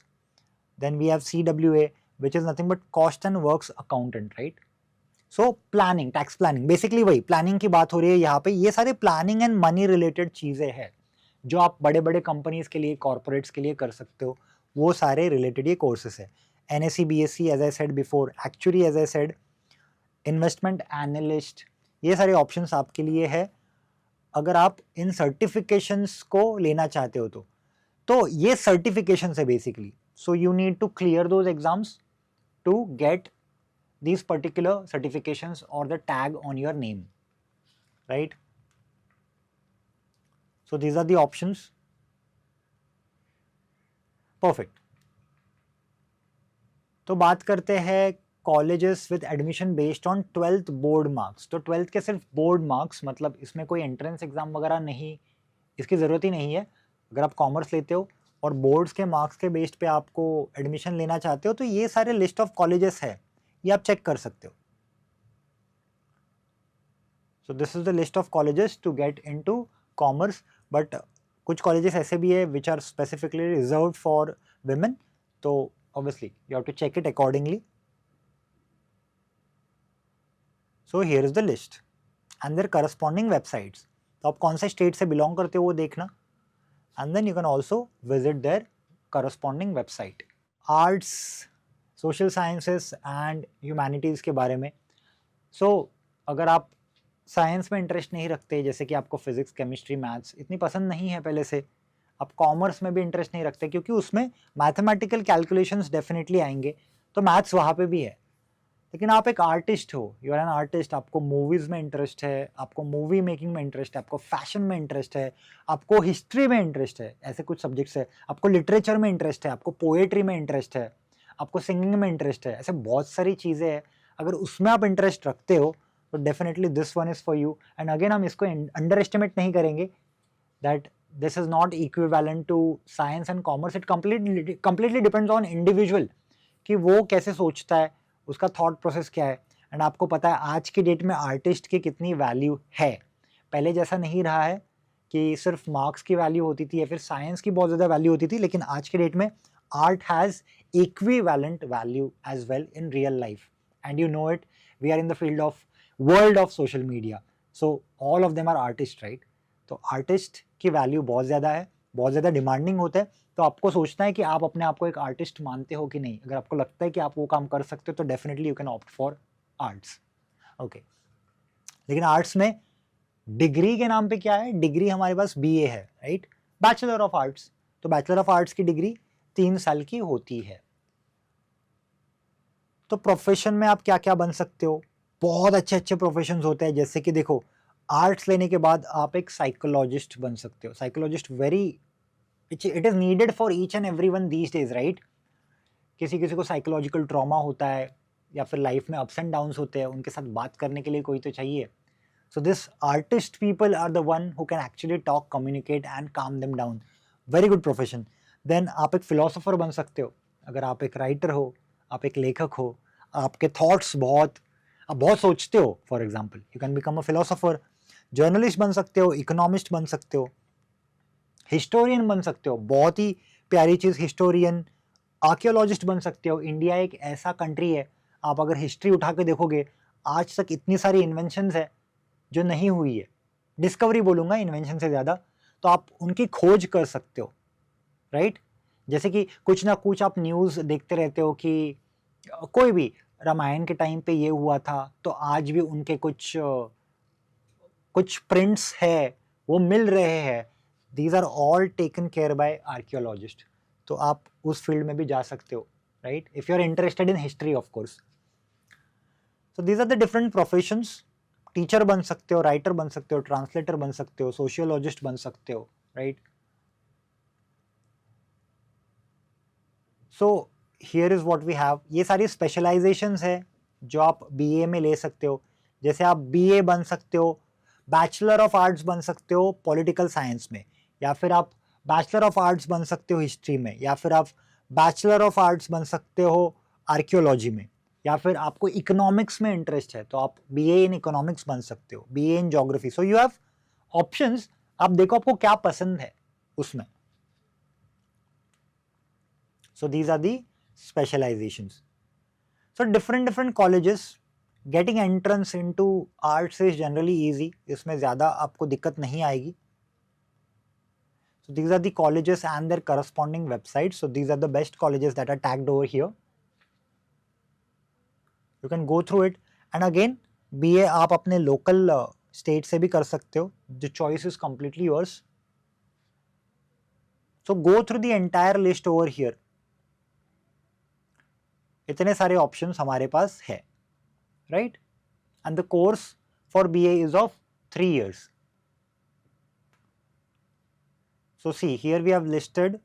Speaker 1: then we have CWA, which is nothing but cost and works accountant, right? So planning, tax planning, basically वही planning की बात हो रही है यहाँ पे. ये सारे planning and money related चीज़ें हैं जो आप बड़े बड़े कंपनीज के लिए, कॉर्पोरेट्स के लिए कर सकते हो. वो सारे रिलेटेड ये कोर्सेस है. NSE, BSc, as I said before, actuary, as I said, investment analyst, ये सारे ऑप्शंस आपके लिए है अगर आप इन सर्टिफिकेशंस को लेना चाहते हो. तो ये सर्टिफिकेशन है basically. So you need to clear those exams to get these particular certifications or the tag on your name, right? So these are the options. Perfect. तो बात करते हैं colleges with admission based on 12th board marks. तो 12th के सिर्फ board marks, मतलब इसमें कोई एंट्रेंस एग्जाम वगैरह नहीं, इसकी ज़रूरत ही नहीं है. अगर आप कॉमर्स लेते हो और बोर्ड्स के मार्क्स के बेस्ड पे आपको एडमिशन लेना चाहते हो तो ये सारे लिस्ट ऑफ कॉलेजेस है, ये आप चेक कर सकते हो. So this is the list of colleges to get into commerce. But कुछ कॉलेजेस ऐसे भी है which are specifically reserved for women, तो obviously you have to check it accordingly. So here is the list and their corresponding websites. तो आप कौन से state से बिलोंग करते हो वो देखना, and then you can also visit their corresponding website. Arts, social sciences and humanities के बारे में. So अगर आप साइंस में इंटरेस्ट नहीं रखते, जैसे कि आपको फिजिक्स, केमिस्ट्री, मैथ्स इतनी पसंद नहीं है पहले से, आप कॉमर्स में भी इंटरेस्ट नहीं रखते क्योंकि उसमें मैथमेटिकल कैलकुलेशंस डेफिनेटली आएंगे, तो मैथ्स वहाँ पे भी है. लेकिन आप एक आर्टिस्ट हो, यू आर एन आर्टिस्ट, आपको मूवीज़ में इंटरेस्ट है, आपको मूवी मेकिंग में इंटरेस्ट है, आपको फैशन में इंटरेस्ट है, आपको हिस्ट्री में इंटरेस्ट है, ऐसे कुछ सब्जेक्ट्स है, आपको लिटरेचर में इंटरेस्ट है, आपको पोएट्री में इंटरेस्ट है, आपको सिंगिंग में इंटरेस्ट है, ऐसे बहुत सारी चीज़ें हैं. अगर उसमें आप इंटरेस्ट रखते हो तो definitely this one is for you. And again हम इसको अंडर एस्टिमेट नहीं करेंगे that this is not equivalent to science and commerce. It completely depends on individual कि वो कैसे सोचता है, उसका थॉट प्रोसेस क्या है. एंड आपको पता है आज की डेट में आर्टिस्ट की कितनी वैल्यू है. पहले जैसा नहीं रहा है कि सिर्फ मार्क्स की वैल्यू होती थी या फिर साइंस की बहुत ज़्यादा वैल्यू होती थी, लेकिन आज की डेट में art has equivalent value as well in real life. And you know it, we are in the field of world of social media, so all of them are artist, right? तो artist की value बहुत ज़्यादा है, बहुत ज़्यादा demanding होता है. तो आपको सोचना है कि आप अपने आप को एक आर्टिस्ट मानते हो कि नहीं. अगर आपको लगता है कि आप वो काम कर सकते हो तो definitely you can opt for arts. Okay, लेकिन आर्ट्स में डिग्री के नाम पे क्या है, डिग्री हमारे पास BA है, राइट, बैचलर ऑफ आर्ट्स. तो बैचलर ऑफ आर्ट्स की डिग्री 3 साल की होती है. तो प्रोफेशन में आप क्या क्या बन सकते हो, बहुत अच्छे अच्छे प्रोफेशंस होते हैं. जैसे कि देखो, आर्ट्स लेने के बाद आप एक साइकोलॉजिस्ट बन सकते हो. Psychologist very, it is needed for each and every one these days, right? किसी किसी को साइकोलॉजिकल ट्रॉमा होता है या फिर लाइफ में अप्स एंड डाउन्स होते हैं, उनके साथ बात करने के लिए कोई तो चाहिए. So this artist people are the one who can actually talk, communicate and calm them down. Very good profession. Then आप एक फिलोसोफर बन सकते हो. अगर आप एक राइटर हो, आप एक लेखक हो, आपके थॉट्स आप बहुत सोचते हो, for example, you can become a philosopher. Journalist बन सकते हो, इकोनॉमिस्ट बन सकते हो, हिस्टोरियन बन सकते हो, बहुत ही प्यारी चीज़, हिस्टोरियन. आर्कियोलॉजिस्ट बन सकते हो. इंडिया एक ऐसा कंट्री है, आप अगर हिस्ट्री उठा के देखोगे, आज तक इतनी सारी इन्वेंशंस है जो नहीं हुई है. डिस्कवरी बोलूँगा इन्वेंशन से ज़्यादा. तो आप उनकी खोज कर सकते हो, राइट? जैसे कि कुछ ना कुछ आप न्यूज़ देखते रहते हो कि कोई भी रामायण के टाइम पे ये हुआ था, तो आज भी उनके कुछ प्रिंट्स है वो मिल रहे हैं. These are all taken care by archaeologist. तो आप उस फील्ड में भी जा सकते हो, right, if you are interested in history of course. So these are the different professions. Teacher बन सकते हो, राइटर बन सकते हो, ट्रांसलेटर बन सकते हो, सोशियोलॉजिस्ट बन सकते हो, right? So here is what we have, ये सारी स्पेशलाइजेशंस है जो आप बीए में ले सकते हो। जैसे आप बीए बन सकते हो, बैचलर ऑफ आर्ट्स बन सकते हो पॉलिटिकल साइंस में, या फिर आप बैचलर ऑफ आर्ट्स बन सकते हो हिस्ट्री में, या फिर आप बैचलर ऑफ आर्ट्स बन सकते हो आर्कियोलॉजी में, या फिर आपको इकोनॉमिक्स में इंटरेस्ट है तो आप बीए इन इकोनॉमिक्स बन सकते हो, BA in geography. So you have options, आप देखो आपको क्या पसंद है उसमें। So these are the specializations. So different colleges, getting entrance into arts is generally easy, इसमें ज़्यादा आपको दिक्कत नहीं आएगी। So these are the colleges and their corresponding websites. So these are the best colleges that are tagged over here. You can go through it, and again BA आप अपने local state से भी कर सकते हो, the choice is completely yours. So go through the entire list over here. इतने सारे options हमारे पास है, right? And the course for BA is of 3 years. So see, here we have listed,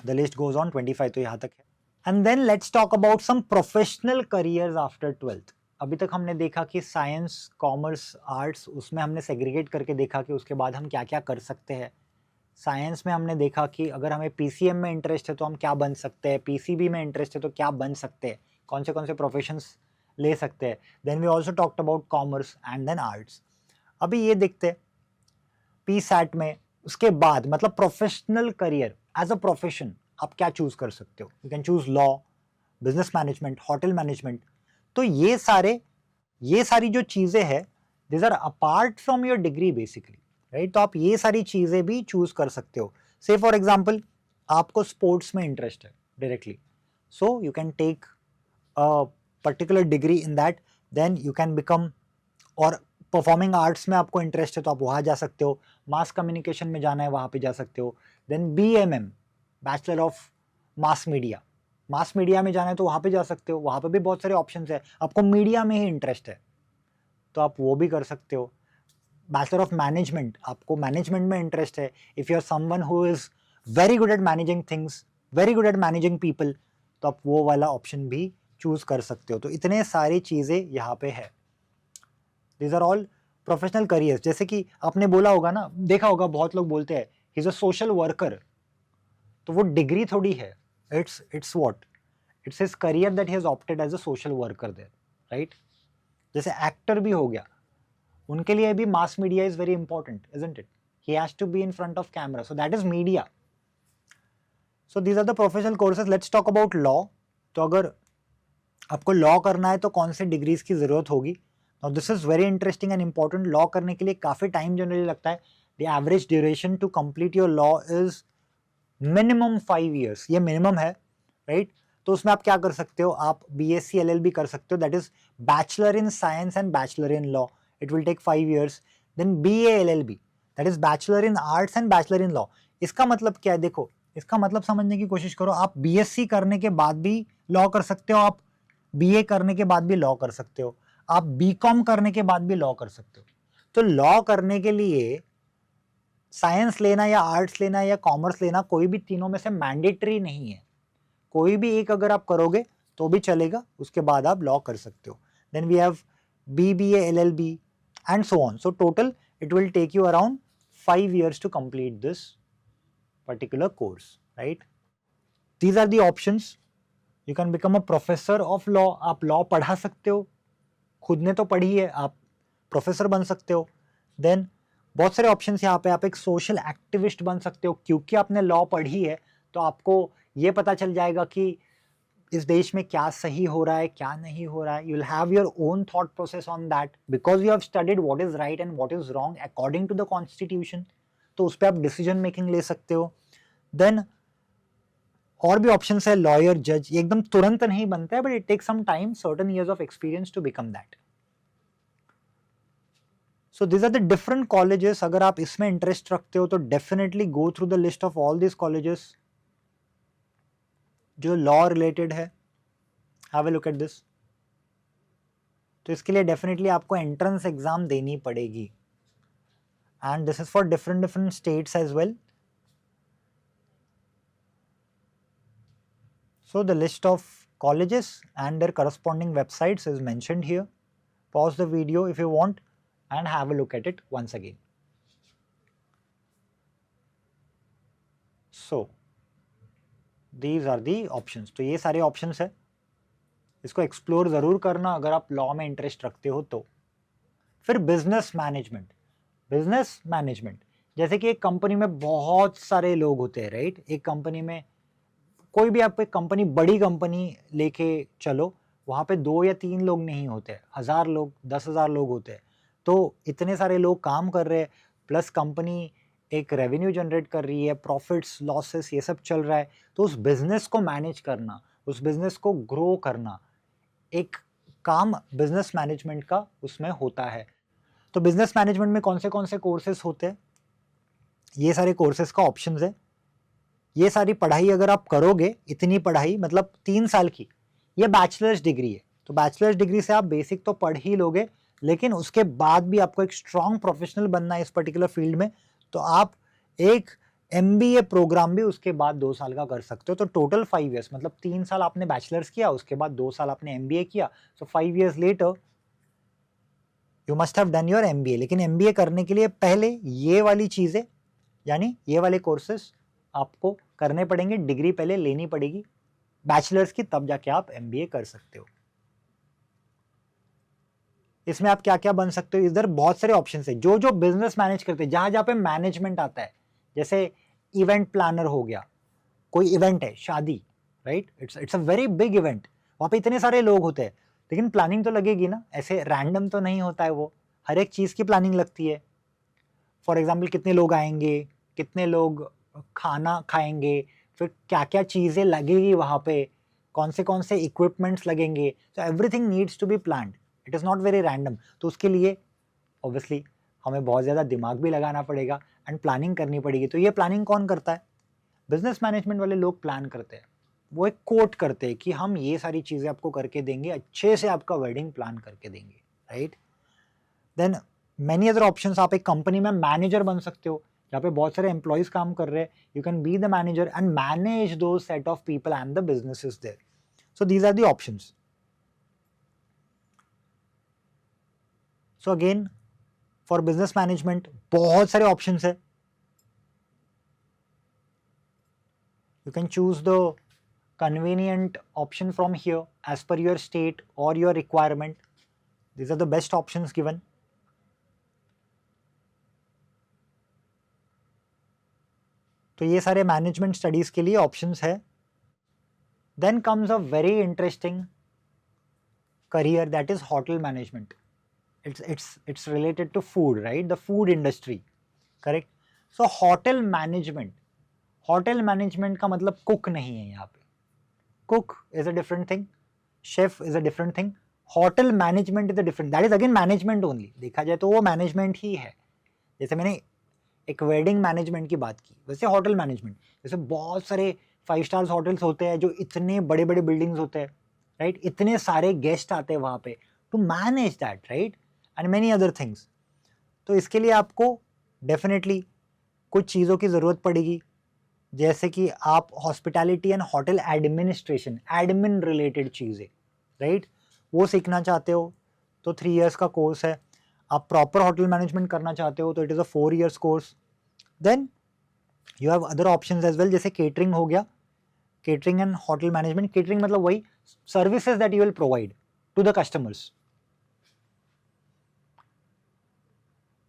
Speaker 1: the list goes on 25, तो यहां तक है। And then let's talk about some professional careers after 12th. अभी तक हमने देखा कि साइंस, कॉमर्स, आर्ट्स, उसमें हमने सेग्रीगेट करके देखा कि उसके बाद हम क्या क्या कर सकते हैं। साइंस में हमने देखा कि अगर हमें पीसीएम में इंटरेस्ट है तो हम क्या बन सकते हैं, पीसीबी में इंटरेस्ट है तो क्या बन सकते हैं, कौन से प्रोफेशंस ले सकते हैं। Then we also talked about commerce and then arts. अभी ये देखते हैं पी सैट में उसके बाद, मतलब professional career as a profession आप क्या चूज कर सकते हो। You can choose law, business management, hotel management. तो ये सारी जो चीजें हैं, this are apart from your degree basically, right? तो आप ये सारी चीजें भी चूज कर सकते हो। से फॉर एग्जाम्पल आपको स्पोर्ट्स में इंटरेस्ट है directly, so you can take a particular degree in that, then you can become, और परफॉर्मिंग आर्ट्स में आपको इंटरेस्ट है तो आप वहाँ जा सकते हो, मास कम्युनिकेशन में जाना है वहाँ पे जा सकते हो। Then BMM, bachelor of mass media, mass media में जाना है तो वहाँ पे जा सकते हो, वहाँ पे भी बहुत सारे ऑप्शंस है। आपको मीडिया में ही इंटरेस्ट है तो आप वो भी कर सकते हो। बैचलर ऑफ मैनेजमेंट, आपको मैनेजमेंट में इंटरेस्ट है, if you are someone who is very good at managing things, very good at managing people, तो आप वो वाला ऑप्शन भी चूज कर सकते हो। तो इतने सारी चीज़ें यहाँ पे है। These are all professional careers. जैसे कि आपने बोला होगा ना, देखा होगा बहुत लोग बोलते हैं he is a social worker, तो वो डिग्री थोड़ी है, it's what, it's his career that he has opted as a social worker there, right? जैसे एक्टर भी हो गया, उनके लिए भी mass media is very important, isn't it? He has to be in front of camera, so that is media. So these are the professional courses. Let's talk about law. तो अगर आपको लॉ करना है तो कौन से डिग्रीज की जरूरत होगी? Now this is very interesting and important. Law करने के लिए काफ़ी टाइम जनरली लगता है। The average duration to complete your law is minimum 5 years. ये मिनिमम है, राइट? तो उसमें आप क्या कर सकते हो, आप BSc LLB कर सकते हो, that is bachelor in science and bachelor in law, it will take 5 years. Then BA LLB, that is bachelor in arts and bachelor in law. इसका मतलब क्या है? देखो, इसका मतलब समझने की कोशिश करो। आप BSc करने के बाद भी लॉ कर सकते हो, आप BA करने के बाद भी लॉ कर सकते हो, आप BCom करने के बाद भी लॉ कर सकते हो। तो लॉ करने के लिए साइंस लेना या आर्ट्स लेना या कॉमर्स लेना, कोई भी तीनों में से मैंडेटरी नहीं है। कोई भी एक अगर आप करोगे तो भी चलेगा, उसके बाद आप लॉ कर सकते हो। Then we have BBA LLB and so on. So total it will take you around 5 years to complete this particular course, right? These are the options. You can become a professor of law. आप law पढ़ा सकते हो, खुद ने तो पढ़ी है, आप प्रोफेसर बन सकते हो। देन बहुत सारे ऑप्शंस यहाँ पे, आप एक सोशल एक्टिविस्ट बन सकते हो, क्योंकि आपने लॉ पढ़ी है तो आपको ये पता चल जाएगा कि इस देश में क्या सही हो रहा है, क्या नहीं हो रहा है। You will have your own thought process on that, because you have studied what is right and what is wrong according to the constitution. तो उस पर आप डिसीजन मेकिंग ले सकते हो। देन और भी ऑप्शंस है, लॉयर, जज। ये एकदम तुरंत नहीं बनता है, but it takes some time, certain years of experience to become that. So this are the different colleges. अगर आप इसमें इंटरेस्ट रखते हो तो definitely go through the list of all this colleges जो लॉ रिलेटेड है। Have a look at this. तो इसके लिए डेफिनेटली आपको एंट्रेंस एग्जाम देनी पड़ेगी, and this is for different states as well. So the list of colleges and their corresponding websites is mentioned here. Pause the video if you want and have a look at it once again. So these are the options. तो ये सारे options है, इसको explore ज़रूर करना अगर आप law में इंटरेस्ट रखते हो तो. फिर बिजनेस मैनेजमेंट. बिजनेस मैनेजमेंट जैसे कि एक कंपनी में बहुत सारे लोग होते हैं, राइट. एक कंपनी में कोई भी आप एक कंपनी, बड़ी कंपनी लेके चलो, वहाँ पे 2 या 3 लोग नहीं होते, 1000 लोग, 10,000 लोग होते हैं. तो इतने सारे लोग काम कर रहे हैं, प्लस कंपनी एक रेवेन्यू जनरेट कर रही है, प्रॉफिट्स लॉसेस ये सब चल रहा है. तो उस बिजनेस को मैनेज करना, उस बिजनेस को ग्रो करना, एक काम बिजनेस मैनेजमेंट का उसमें होता है. तो बिजनेस मैनेजमेंट में कौन से कोर्सेज होते हैं, ये सारे कोर्सेज का ऑप्शंस है. ये सारी पढ़ाई अगर आप करोगे, इतनी पढ़ाई मतलब 3 साल की, ये बैचलर्स डिग्री है. तो बैचलर्स डिग्री से आप बेसिक तो पढ़ ही लोगे, लेकिन उसके बाद भी आपको एक स्ट्रॉन्ग प्रोफेशनल बनना है इस पर्टिकुलर फील्ड में, तो आप एक MBA प्रोग्राम भी उसके बाद 2 साल का कर सकते हो. तो टोटल 5 ईयर्स, मतलब 3 साल आपने बैचलर्स किया, उसके बाद 2 साल आपने MBA किया. सो 5 years later you must have done your MBA. लेकिन MBA करने के लिए पहले ये वाली चीज़ें, यानी ये वाले कोर्सेस आपको करने पड़ेंगे, डिग्री पहले लेनी पड़ेगी बैचलर्स की, तब जाके आप MBA कर सकते हो. इसमें आप क्या क्या बन सकते हो, इधर बहुत सारे ऑप्शन है. जो जो बिजनेस मैनेज करते हैं, जहां जहां पे मैनेजमेंट आता है, जैसे इवेंट प्लानर हो गया, कोई इवेंट है, शादी, right, it's a very big event, वहां पे इतने सारे लोग होते हैं, लेकिन प्लानिंग तो लगेगी ना, ऐसे रैंडम तो नहीं होता है वो, हर एक चीज़ की प्लानिंग लगती है. फॉर एग्जाम्पल कितने लोग आएंगे, कितने लोग खाना खाएंगे, फिर क्या क्या चीज़ें लगेगी वहाँ पे, कौन से इक्विपमेंट्स लगेंगे. तो everything needs to be planned, it is not very random. तो उसके लिए ऑब्वियसली हमें बहुत ज़्यादा दिमाग भी लगाना पड़ेगा एंड प्लानिंग करनी पड़ेगी. तो ये प्लानिंग कौन करता है, बिजनेस मैनेजमेंट वाले लोग प्लान करते हैं. वो एक कोट करते हैं कि हम ये सारी चीज़ें आपको करके देंगे, अच्छे से आपका वेडिंग प्लान करके देंगे, right. Then many other options, आप एक कंपनी में मैनेजर बन सकते हो, जहाँ पे बहुत सारे एम्प्लॉयज काम कर रहे हैं. You can be the manager and manage those set of people and the businesses there. So these are the options. So again for business management बहुत सारे ऑप्शंस है. You can choose the convenient option from here as per your state or your requirement. These are the best options given. तो ये सारे management studies के लिए options है. Then comes a very interesting career, that is hotel management. it's related to food, right, the food industry, correct. so hotel management का मतलब cook नहीं है यहाँ पे. Cook is a different thing, chef is a different thing, hotel management is a different, that is again management only. देखा जाए तो वो मैनेजमेंट ही है. जैसे मैंने एक वेडिंग मैनेजमेंट की बात की, वैसे होटल मैनेजमेंट, जैसे बहुत सारे 5 स्टार्स होटल्स होते हैं जो इतने बड़े बड़े बिल्डिंग्स होते हैं, राइट, इतने सारे गेस्ट आते हैं वहाँ पे, to manage that, right, and many other things. तो इसके लिए आपको डेफिनेटली कुछ चीज़ों की ज़रूरत पड़ेगी, जैसे कि आप hospitality and hotel administration, admin related चीज़ें, राइट, वो सीखना चाहते हो तो 3 इयर्स का कोर्स है. आप प्रॉपर होटल मैनेजमेंट करना चाहते हो तो it is a 4 years course. Then you have other options as well, जैसे केटरिंग हो गया, catering and hotel management. Catering मतलब वही services that you will provide to the customers.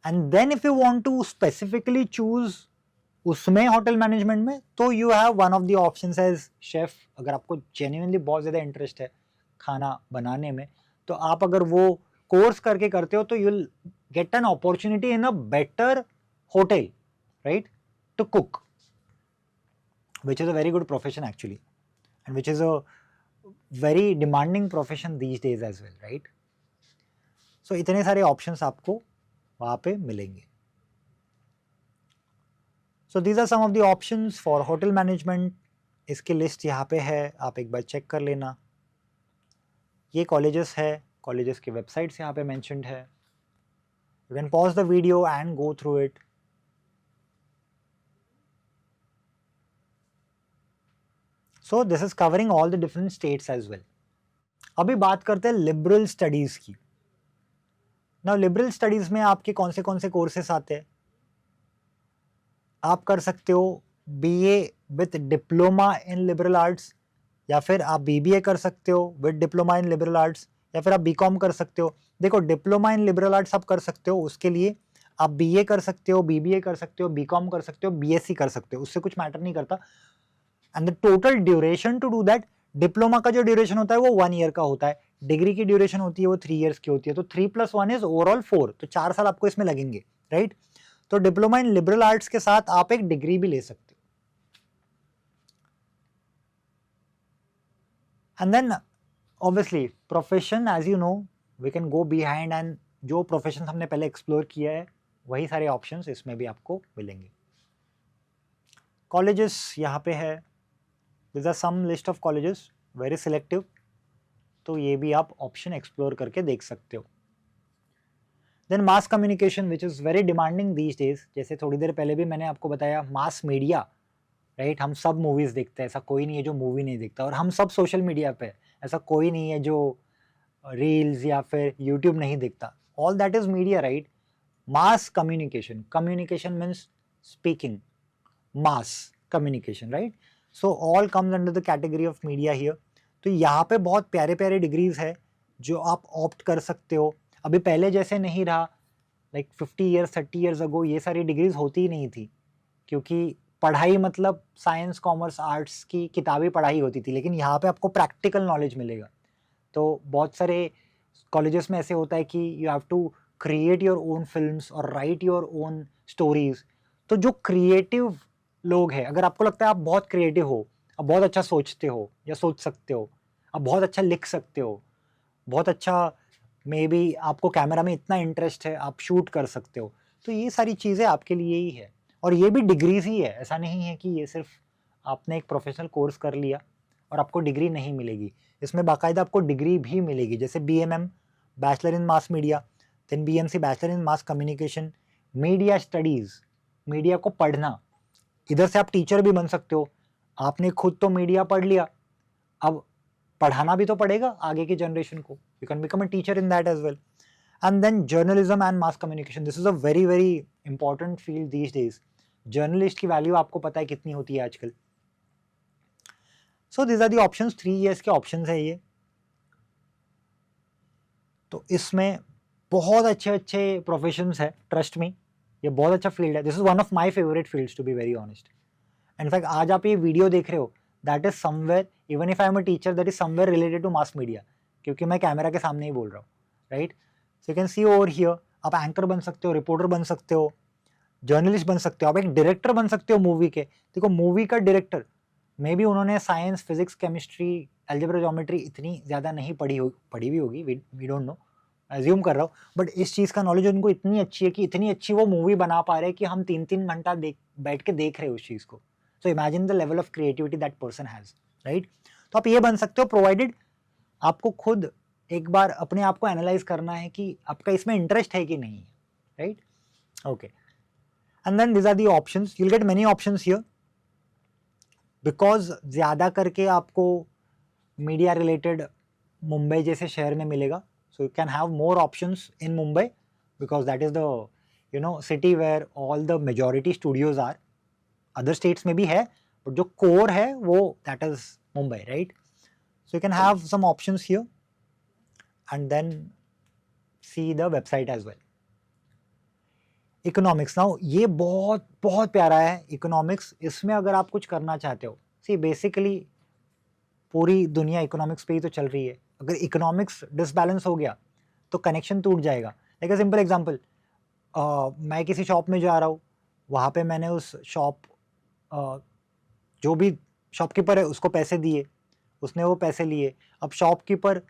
Speaker 1: And then if you want to specifically choose उसमें hotel management में, तो you have one of the options as chef. अगर आपको genuinely बहुत ज़्यादा interest है खाना बनाने में, तो आप अगर वो कोर्स करके करते हो तो you will get an opportunity in a better hotel, right, to cook, which is a very good profession actually, and which is a very demanding profession these days as well, right. so इतने सारे options आपको वहाँ पे मिलेंगे. so these are some of the options for hotel management. इसकी list यहाँ पे है, आप एक बार चेक कर लेना. ये कॉलेजेस है, कॉलेजेस की वेबसाइट्स यहाँ पे मेंशन्ड है. you can pause the video and go through it. So this is covering all the different states as well. अभी बात करते हैं लिबरल स्टडीज की. नाउ लिबरल स्टडीज में आपके कौन से कोर्सेस आते हैं? आप कर सकते हो BA with diploma in liberal arts, या फिर आप बीबीए कर सकते हो with diploma in liberal arts, या फिर आप बीकॉम कर सकते हो. देखो डिप्लोमा इन लिबरल आर्ट्स आप कर सकते हो, उसके लिए आप बीए कर सकते हो, बीबीए कर सकते हो, बीकॉम कर सकते हो, बीएससी कर सकते हो, उससे कुछ मैटर नहीं करता. And the total duration to do that, diploma का जो ड्यूरेशन होता है वो 1 ईयर का होता है, डिग्री की ड्यूरेशन होती है वो 3 ईयर्स की होती है. तो 3+1 इज ओवरऑल 4, तो 4 साल आपको इसमें लगेंगे, राइट. तो डिप्लोमा इन लिबरल आर्ट्स के साथ आप एक डिग्री भी ले सकते हो. And then obviously profession, as you know we can go behind, and जो प्रोफेशन हमने पहले एक्सप्लोर किया है वही सारे ऑप्शंस इसमें भी आपको मिलेंगे. कॉलेजेस यहाँ पे है, this are some list of colleges, very selective, तो ये भी आप ऑप्शन एक्सप्लोर करके देख सकते हो. Then mass communication which is very demanding these days. जैसे थोड़ी देर पहले भी मैंने आपको बताया, मास मीडिया, राइट. हम सब मूवीज़ देखते हैं, ऐसा कोई नहीं है जो मूवी नहीं देखता, और हम सब सोशल मीडिया पे, ऐसा कोई नहीं है जो रील्स या फिर यूट्यूब नहीं देखता. All that is media, right. Mass communication, communication means speaking, mass communication, right. So all comes under the category of media here. तो यहाँ पे बहुत प्यारे प्यारे डिग्रीज है जो आप ऑप्ट कर सकते हो. अभी पहले जैसे नहीं रहा, लाइक 50 ईयर्स 30 ईयर्स अगो ये सारी डिग्रीज होती ही नहीं थी, क्योंकि पढ़ाई मतलब साइंस कॉमर्स आर्ट्स की किताबी पढ़ाई होती थी. लेकिन यहाँ पे आपको प्रैक्टिकल नॉलेज मिलेगा. तो बहुत सारे कॉलेजेस में ऐसे होता है कि you have to create your own films और राइट योर ओन स्टोरीज. तो जो क्रिएटिव लोग हैं, अगर आपको लगता है आप बहुत क्रिएटिव हो, आप बहुत अच्छा सोचते हो या सोच सकते हो, आप बहुत अच्छा लिख सकते हो, बहुत अच्छा मे बी आपको कैमरा में इतना इंटरेस्ट है, आप शूट कर सकते हो, तो ये सारी चीज़ें आपके लिए ही है. और ये भी डिग्रीज ही है, ऐसा नहीं है कि ये सिर्फ आपने एक प्रोफेशनल कोर्स कर लिया और आपको डिग्री नहीं मिलेगी. इसमें बाकायदा आपको डिग्री भी मिलेगी, जैसे BMM bachelor in mass media, then BMC bachelor in mass communication, media studies, media को पढ़ना. इधर से आप टीचर भी बन सकते हो. आपने खुद तो मीडिया पढ़ लिया, अब पढ़ाना भी तो पड़ेगा आगे की जनरेशन को. You can become a teacher in that as well. And then journalism and mass communication, this is a very very important field these days. Journalist की वैल्यू आपको पता है कितनी होती है आजकल. So this are the options, 3 years के options है ये. तो इसमें बहुत अच्छे अच्छे प्रोफेशंस है, ट्रस्ट मी, ये बहुत अच्छा फील्ड है. This is one of my favourite fields to be very honest. In fact आज आप ये वीडियो देख रहे हो, that is somewhere, even if I am a teacher, that is somewhere related to mass media, क्योंकि मैं कैमरा के सामने ही बोल रहा हूँ, right. So you can see over here, आप एंकर बन सकते हो, रिपोर्टर बन सकते हो, जर्नलिस्ट बन सकते हो, आप एक डायरेक्टर बन सकते हो मूवी के. देखो मूवी का डायरेक्टर मे बी उन्होंने science physics chemistry algebra geometry इतनी ज़्यादा नहीं पढ़ी भी होगी, वी डोंट नो, एज्यूम कर रहा हूँ, बट इस चीज़ का नॉलेज उनको इतनी अच्छी है कि इतनी अच्छी वो मूवी बना पा रहे हैं कि हम 3-3 घंटा बैठ के देख रहे हैं उस चीज़ को. So imagine the level of creativity that person has, right. तो आप ये बन सकते हो, प्रोवाइडेड आपको खुद एक बार अपने आप को एनालाइज करना है कि आपका इसमें इंटरेस्ट है कि नहीं है, right. Okay, and then this are the options, you will get many options here, because ज़्यादा करके आपको मीडिया रिलेटेड मुंबई जैसे शहर में मिलेगा. So you can have more options in Mumbai, because that is the city where all the majority studios are. Other states में भी है, बट जो कोर है वो that is Mumbai, right. So you can have some options here and then see the website as well. Economics, now ये बहुत बहुत प्यारा है इकोनॉमिक्स. इसमें अगर आप कुछ करना चाहते हो, सी बेसिकली पूरी दुनिया इकोनॉमिक्स पे ही तो चल रही है. अगर इकोनॉमिक्स डिसबैलेंस हो गया तो कनेक्शन टूट जाएगा. लाइक अ सिंपल एग्जांपल, मैं किसी शॉप में जा रहा हूँ, वहाँ पे मैंने उस जो भी शॉपकीपर है उसको पैसे दिए, उसने वो पैसे लिए. अब शॉपकीपर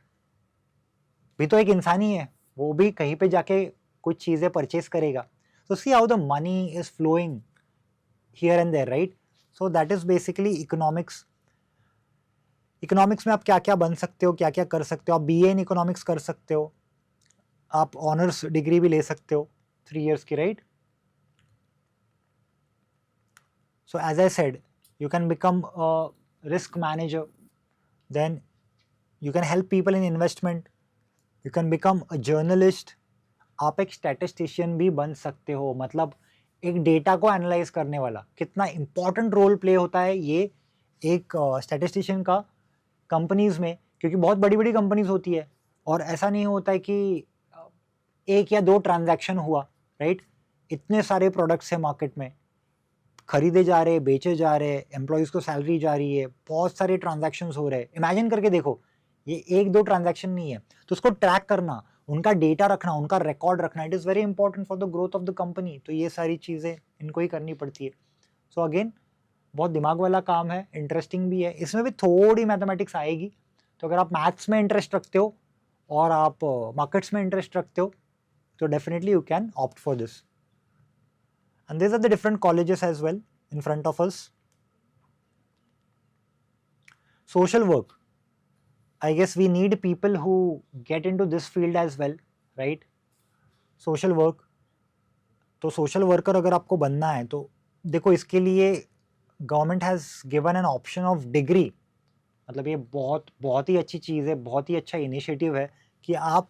Speaker 1: भी तो एक इंसान ही है, वो भी कहीं पे जाके कुछ चीज़ें परचेज करेगा. So see how the money is flowing here and there, right? So that is basically economics. Economics में आप क्या क्या बन सकते हो, क्या क्या कर सकते हो. आप BA इन इकोनॉमिक्स कर सकते हो, आप ऑनर्स डिग्री भी ले सकते हो 3 ईयर्स की, right. So as I said, you can become risk manager, then you can help people in investment, you can become a journalist. आप एक स्टैटिस्टिशियन भी बन सकते हो, मतलब एक डेटा को एनालाइज करने वाला। कितना इंपॉर्टेंट रोल प्ले होता है ये एक स्टैटिस्टिशियन का कंपनीज में, क्योंकि बहुत बड़ी बड़ी कंपनीज होती है और ऐसा नहीं होता है कि एक या दो ट्रांजैक्शन हुआ, राइट। इतने सारे प्रोडक्ट्स हैं मार्केट में, खरीदे जा रहे, बेचे जा रहे, एम्प्लॉयज़ को सैलरी जा रही है, बहुत सारे ट्रांजैक्शंस हो रहे हैं। इमेजिन करके देखो, ये एक दो ट्रांजैक्शन नहीं है, तो उसको ट्रैक करना, उनका डेटा रखना, उनका रिकॉर्ड रखना, it is very important for the growth of the company. तो ये सारी चीज़ें इनको ही करनी पड़ती है। सो अगेन बहुत दिमाग वाला काम है, इंटरेस्टिंग भी है, इसमें भी थोड़ी मैथमेटिक्स आएगी। तो अगर आप मैथ्स में इंटरेस्ट रखते हो और आप मार्केट्स में इंटरेस्ट रखते हो तो definitely you can opt for this. And these are the different colleges as well in front of us. Social work, I guess we need people who get into this field as well, right? Social work, तो social worker अगर आपको बनना है तो देखो, इसके लिए government has given an option of degree. मतलब ये बहुत बहुत ही अच्छी चीज़ है, बहुत ही अच्छा इनिशिएटिव है कि आप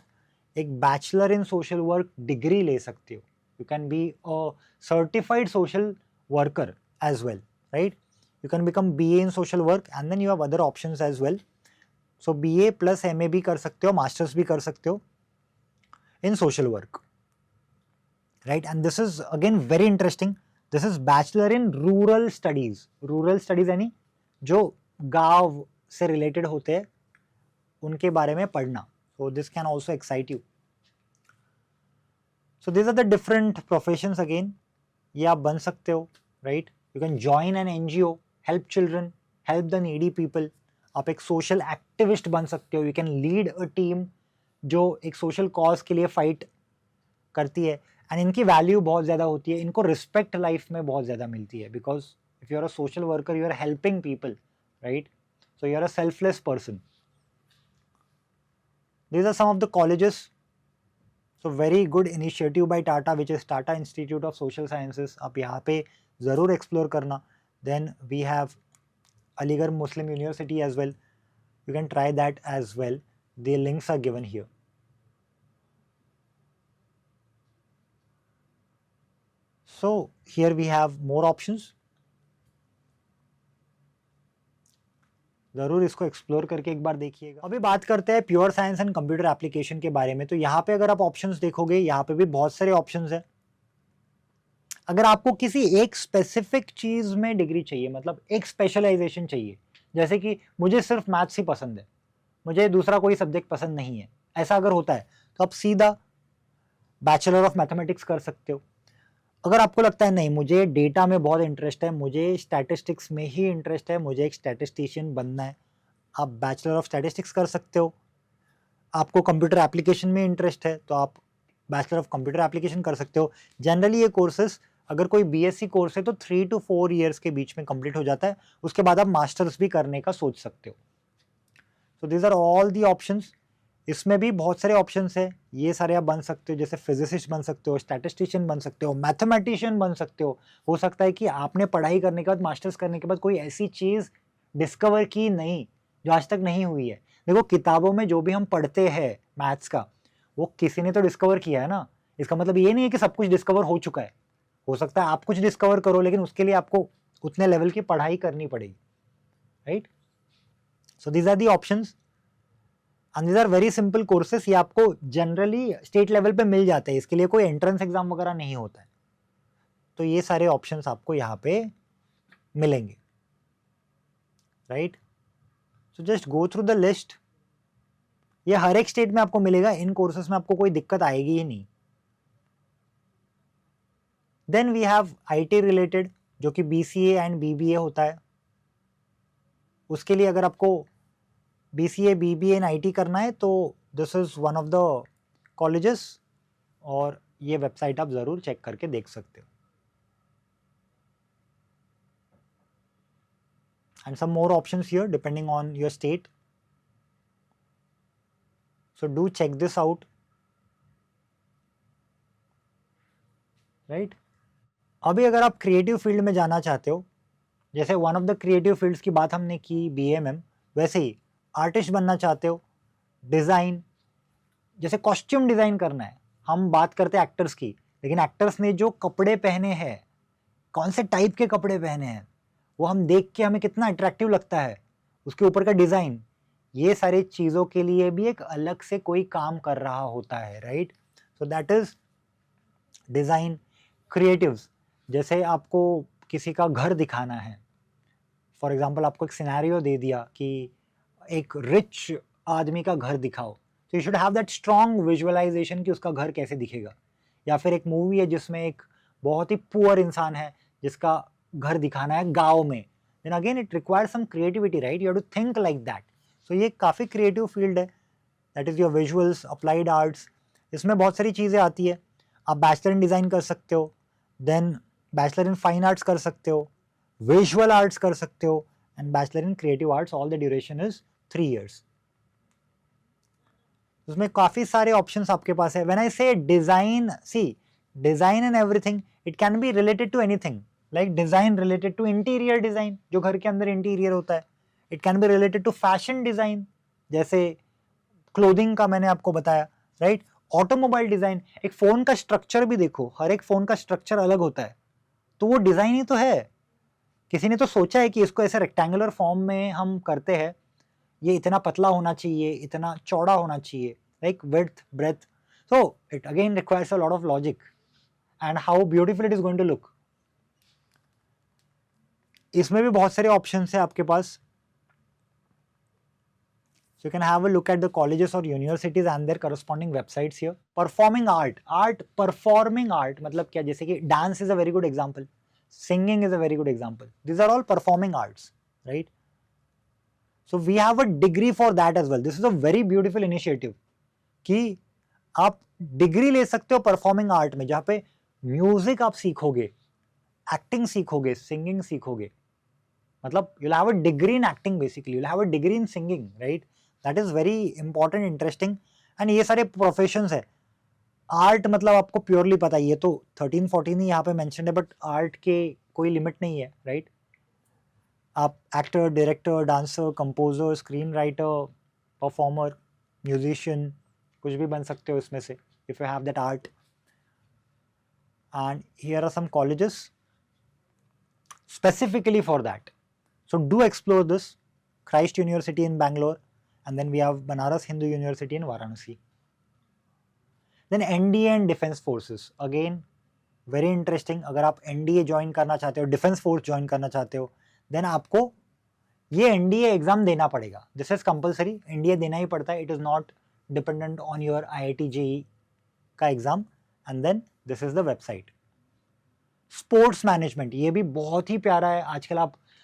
Speaker 1: एक bachelor in social work degree ले सकते हो। You can be a certified social worker as well, right? You can become BA in social work and then you have other options as well. So BA plus MA भी कर सकते हो, masters भी कर सकते हो in social work, right? And this is again very interesting. This is bachelor in rural studies. Rural studies यानी जो गांव से रिलेटेड होते हैं उनके बारे में पढ़ना. So this can also excite you. So these are the different professions again. ये आप बन सकते हो, right? You can join an NGO, help children, help the needy people. आप एक social activist बन सकते हो. You can lead a team जो एक social cause के लिए fight करती है. And इनकी value बहुत ज़्यादा होती है. इनको respect life में बहुत ज़्यादा मिलती है. Because if you are a social worker, you are helping people, right? So you are a selfless person. These are some of the colleges. So very good initiative by Tata, which is Tata Institute of Social Sciences. आप यहाँ पे ज़रूर explore करना. Then we have Aligarh Muslim University as well. You can try that as well. The links are given here. So here we have more options. ज़रूर इसको explore करके एक बार देखिएगा. अभी बात करते हैं pure science and computer application के बारे में. तो यहाँ पे अगर आप ऑप्शंस देखोगे, यहाँ पे भी बहुत सारे ऑप्शंस हैं. अगर आपको किसी एक स्पेसिफिक चीज में डिग्री चाहिए, मतलब एक स्पेशलाइजेशन चाहिए, जैसे कि मुझे सिर्फ मैथ्स ही पसंद है, मुझे दूसरा कोई सब्जेक्ट पसंद नहीं है, ऐसा अगर होता है तो आप सीधा बैचलर ऑफ मैथमेटिक्स कर सकते हो. अगर आपको लगता है नहीं, मुझे डेटा में बहुत इंटरेस्ट है, मुझे स्टैटिस्टिक्स में ही इंटरेस्ट है, मुझे एक स्टैटिस्टिशियन बनना है, आप बैचलर ऑफ स्टैटिस्टिक्स कर सकते हो. आपको कंप्यूटर एप्लीकेशन में इंटरेस्ट है तो आप बैचलर ऑफ कंप्यूटर एप्लीकेशन कर सकते हो. जनरली ये कोर्सेज अगर कोई बीएससी कोर्स है तो 3 to 4 ईयर्स के बीच में कंप्लीट हो जाता है. उसके बाद आप मास्टर्स भी करने का सोच सकते हो. So these are all the options. इसमें भी बहुत सारे ऑप्शंस है, ये सारे आप बन सकते हो. जैसे फिजिसिस्ट बन सकते हो, स्टैटिस्टिशियन बन सकते हो, मैथमेटिशियन बन सकते हो सकता है कि आपने पढ़ाई करने के बाद, मास्टर्स करने के बाद कोई ऐसी चीज़ डिस्कवर की नहीं जो आज तक नहीं हुई है. देखो, किताबों में जो भी हम पढ़ते हैं मैथ्स का, वो किसी ने तो डिस्कवर किया है ना. इसका मतलब ये नहीं है कि सब कुछ डिस्कवर हो चुका है. हो सकता है आप कुछ डिस्कवर करो, लेकिन उसके लिए आपको उतने लेवल की पढ़ाई करनी पड़ेगी, right. So these are the options and these are very simple courses. ये आपको जनरली स्टेट लेवल पे मिल जाते हैं, इसके लिए कोई एंट्रेंस एग्जाम वगैरह नहीं होता है. तो ये सारे ऑप्शंस आपको यहाँ पे मिलेंगे, right. So just go through the list. ये हर एक स्टेट में आपको मिलेगा, इन कोर्सेस में आपको कोई दिक्कत आएगी ही नहीं. Then we have IT related, जो कि बीसीए एंड बीबीए होता है. उसके लिए अगर आपको बीसीए, बीबीए एंड आईटी करना है तो this is one of the colleges, और ये वेबसाइट आप ज़रूर चेक करके देख सकते हो. And some more options here depending on your state. So do check this out, right. अभी अगर आप क्रिएटिव फील्ड में जाना चाहते हो जैसे one of the creative fields की बात हमने की BAMM, वैसे ही आर्टिस्ट बनना चाहते हो, डिज़ाइन, जैसे कॉस्ट्यूम डिज़ाइन करना है, हम बात करते हैं एक्टर्स की, लेकिन एक्टर्स ने जो कपड़े पहने हैं, कौन से टाइप के कपड़े पहने हैं, वो हम देख के हमें कितना अट्रैक्टिव लगता है, उसके ऊपर का डिज़ाइन, ये सारी चीज़ों के लिए भी एक अलग से कोई काम कर रहा होता है, right? So that is design. Creatives, जैसे आपको किसी का घर दिखाना है, फॉर एग्जांपल आपको एक सिनेरियो दे दिया कि एक रिच आदमी का घर दिखाओ, तो you should have that strong visualisation कि उसका घर कैसे दिखेगा। या फिर एक मूवी है जिसमें एक बहुत ही पुअर इंसान है जिसका घर दिखाना है गाँव में, then again it requires some creativity, right? You have to think like that. So ये काफ़ी क्रिएटिव फील्ड है, that is your visuals, applied arts. इसमें बहुत सारी चीज़ें आती है। आप बैचलर इन डिज़ाइन कर सकते हो, then bachelor in fine arts कर सकते हो, विजुअल आर्ट्स कर सकते हो, and bachelor in creative arts, all the duration is 3 years। उसमें काफ़ी सारे ऑप्शंस आपके पास है। When I say design, see design and everything, it can be related to anything, like design related to interior design, जो घर के अंदर interior होता है। It can be related to fashion design, जैसे क्लोथिंग का मैंने आपको बताया, राइट? ऑटोमोबाइल डिज़ाइन, एक फ़ोन का स्ट्रक्चर भी देखो, हर एक फ़ोन का स्ट्रक्चर अलग होता है, तो वो डिज़ाइन ही तो है। किसी ने तो सोचा है कि इसको ऐसे रेक्टेंगुलर फॉर्म में हम करते हैं, ये इतना पतला होना चाहिए, इतना चौड़ा होना चाहिए, like width, breadth. So it again requires a lot of logic and how beautiful it is going to look. इसमें भी बहुत सारे ऑप्शंस है आपके पास। So you can have a look at the colleges or universities and their corresponding websites here. Performing art, performing art मतलब क्या? जैसे कि dance is a very good example, singing is a very good example. These are all performing arts, right? So we have a degree for that as well. This is a very beautiful initiative कि आप degree ले सकते हो performing art में, जहाँ पे music आप सीखोगे, एक्टिंग सीखोगे, सिंगिंग सीखोगे, मतलब you'll have a degree in acting basically, you'll have a degree in singing, right? That is very important, interesting, and ये सारे प्रोफेशंस है। आर्ट मतलब आपको प्योरली पता ही है, तो 13-14 ही यहाँ पे मेंशन है, बट आर्ट के कोई लिमिट नहीं है, राइट? आप actor, director, dancer, composer, screen writer, performer, musician, कुछ भी बन सकते हो इसमें से, if you have that art. And here are some colleges specifically for that. So do explore this. Christ University in Bangalore, and then we have Banaras Hindu University in Varanasi. Then NDA and Defense Forces, again very interesting. अगर आप NDA join करना चाहते हो, defence force join करना चाहते हो, then आपको ये NDA एग्जाम देना पड़ेगा। दिस इज कंपल्सरी, NDA देना ही पड़ता है। It is not dependent on your IIT JEE का exam, and then this is the website. Sports management, ये भी बहुत ही प्यारा है। आजकल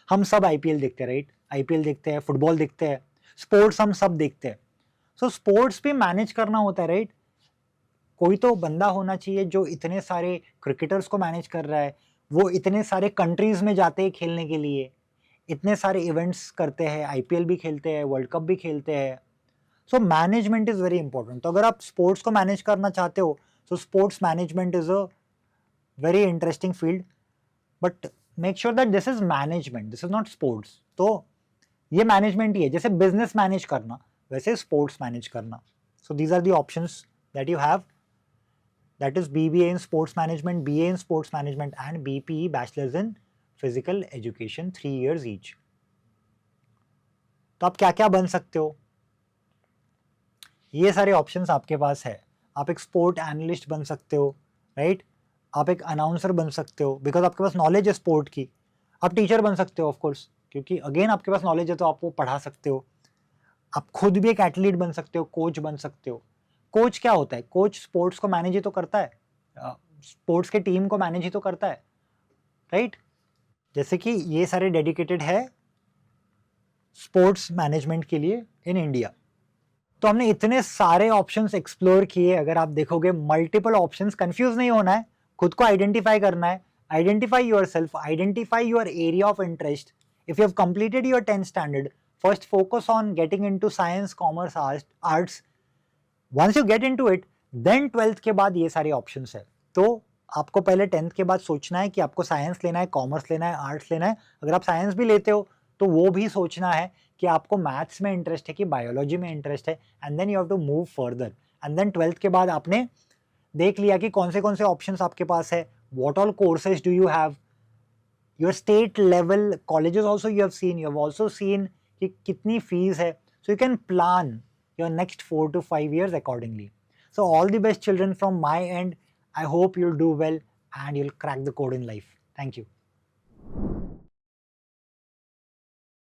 Speaker 1: हम सब IPL देखते हैं, राइट? IPL देखते हैं, फुटबॉल देखते हैं, स्पोर्ट्स हम सब देखते हैं। सो स्पोर्ट्स भी मैनेज करना होता है, राइट? कोई तो बंदा होना चाहिए जो इतने सारे क्रिकेटर्स को मैनेज कर रहा है, वो इतने सारे कंट्रीज में जाते हैं खेलने के लिए, इतने सारे इवेंट्स करते हैं, IPL भी खेलते हैं, वर्ल्ड कप भी खेलते हैं। So management is very important. तो अगर आप स्पोर्ट्स को मैनेज करना चाहते हो, so sports management is a very interesting field, but make sure that this is management, this is not sports। तो ये मैनेजमेंट ही है, जैसे बिजनेस मैनेज करना वैसे स्पोर्ट्स मैनेज करना। So these are the options that you have, that is BBA in sports management, BA in sports management, and BPE, bachelor's in physical education, 3 years each। तो आप क्या क्या बन सकते हो, ये सारे ऑप्शंस आपके पास है। आप एक स्पोर्ट एनालिस्ट बन सकते हो, राइट? आप एक अनाउंसर बन सकते हो, बिकॉज आपके पास नॉलेज है स्पोर्ट की। आप टीचर बन सकते हो, ऑफ कोर्स, क्योंकि अगेन आपके पास नॉलेज है तो आप वो पढ़ा सकते हो। आप खुद भी एक एथलीट बन सकते हो, कोच बन सकते हो। कोच क्या होता है? कोच स्पोर्ट्स को मैनेज ही तो करता है, स्पोर्ट्स के टीम को मैनेज ही तो करता है, राइट? जैसे कि ये सारे डेडिकेटेड है स्पोर्ट्स मैनेजमेंट के लिए इन इंडिया। तो हमने इतने सारे ऑप्शंस एक्सप्लोर किए। अगर आप देखोगे मल्टीपल ऑप्शंस, कंफ्यूज नहीं होना है, खुद को आइडेंटिफाई करना है, identify yourself, identify your area of interest. If you have completed your 10th standard, first focus on getting into science, commerce, arts. Once you get into it, then 12th के बाद ये सारे ऑप्शंस है। तो आपको पहले 10th के बाद सोचना है कि आपको साइंस लेना है, कॉमर्स लेना है, आर्ट्स लेना है। अगर आप साइंस भी लेते हो तो वो भी सोचना है कि आपको मैथ्स में इंटरेस्ट है कि बायोलॉजी में इंटरेस्ट है, and then you have to move further. And then 12th के बाद आपने देख लिया कि कौन से ऑप्शंस आपके पास है, what all courses do you have, your state level colleges also you have also seen कि कितनी फीस है, सो you can plan your next 4 to 5 years accordingly. So all the best children from my end. I hope you'll do well and you'll crack the code in life. Thank you.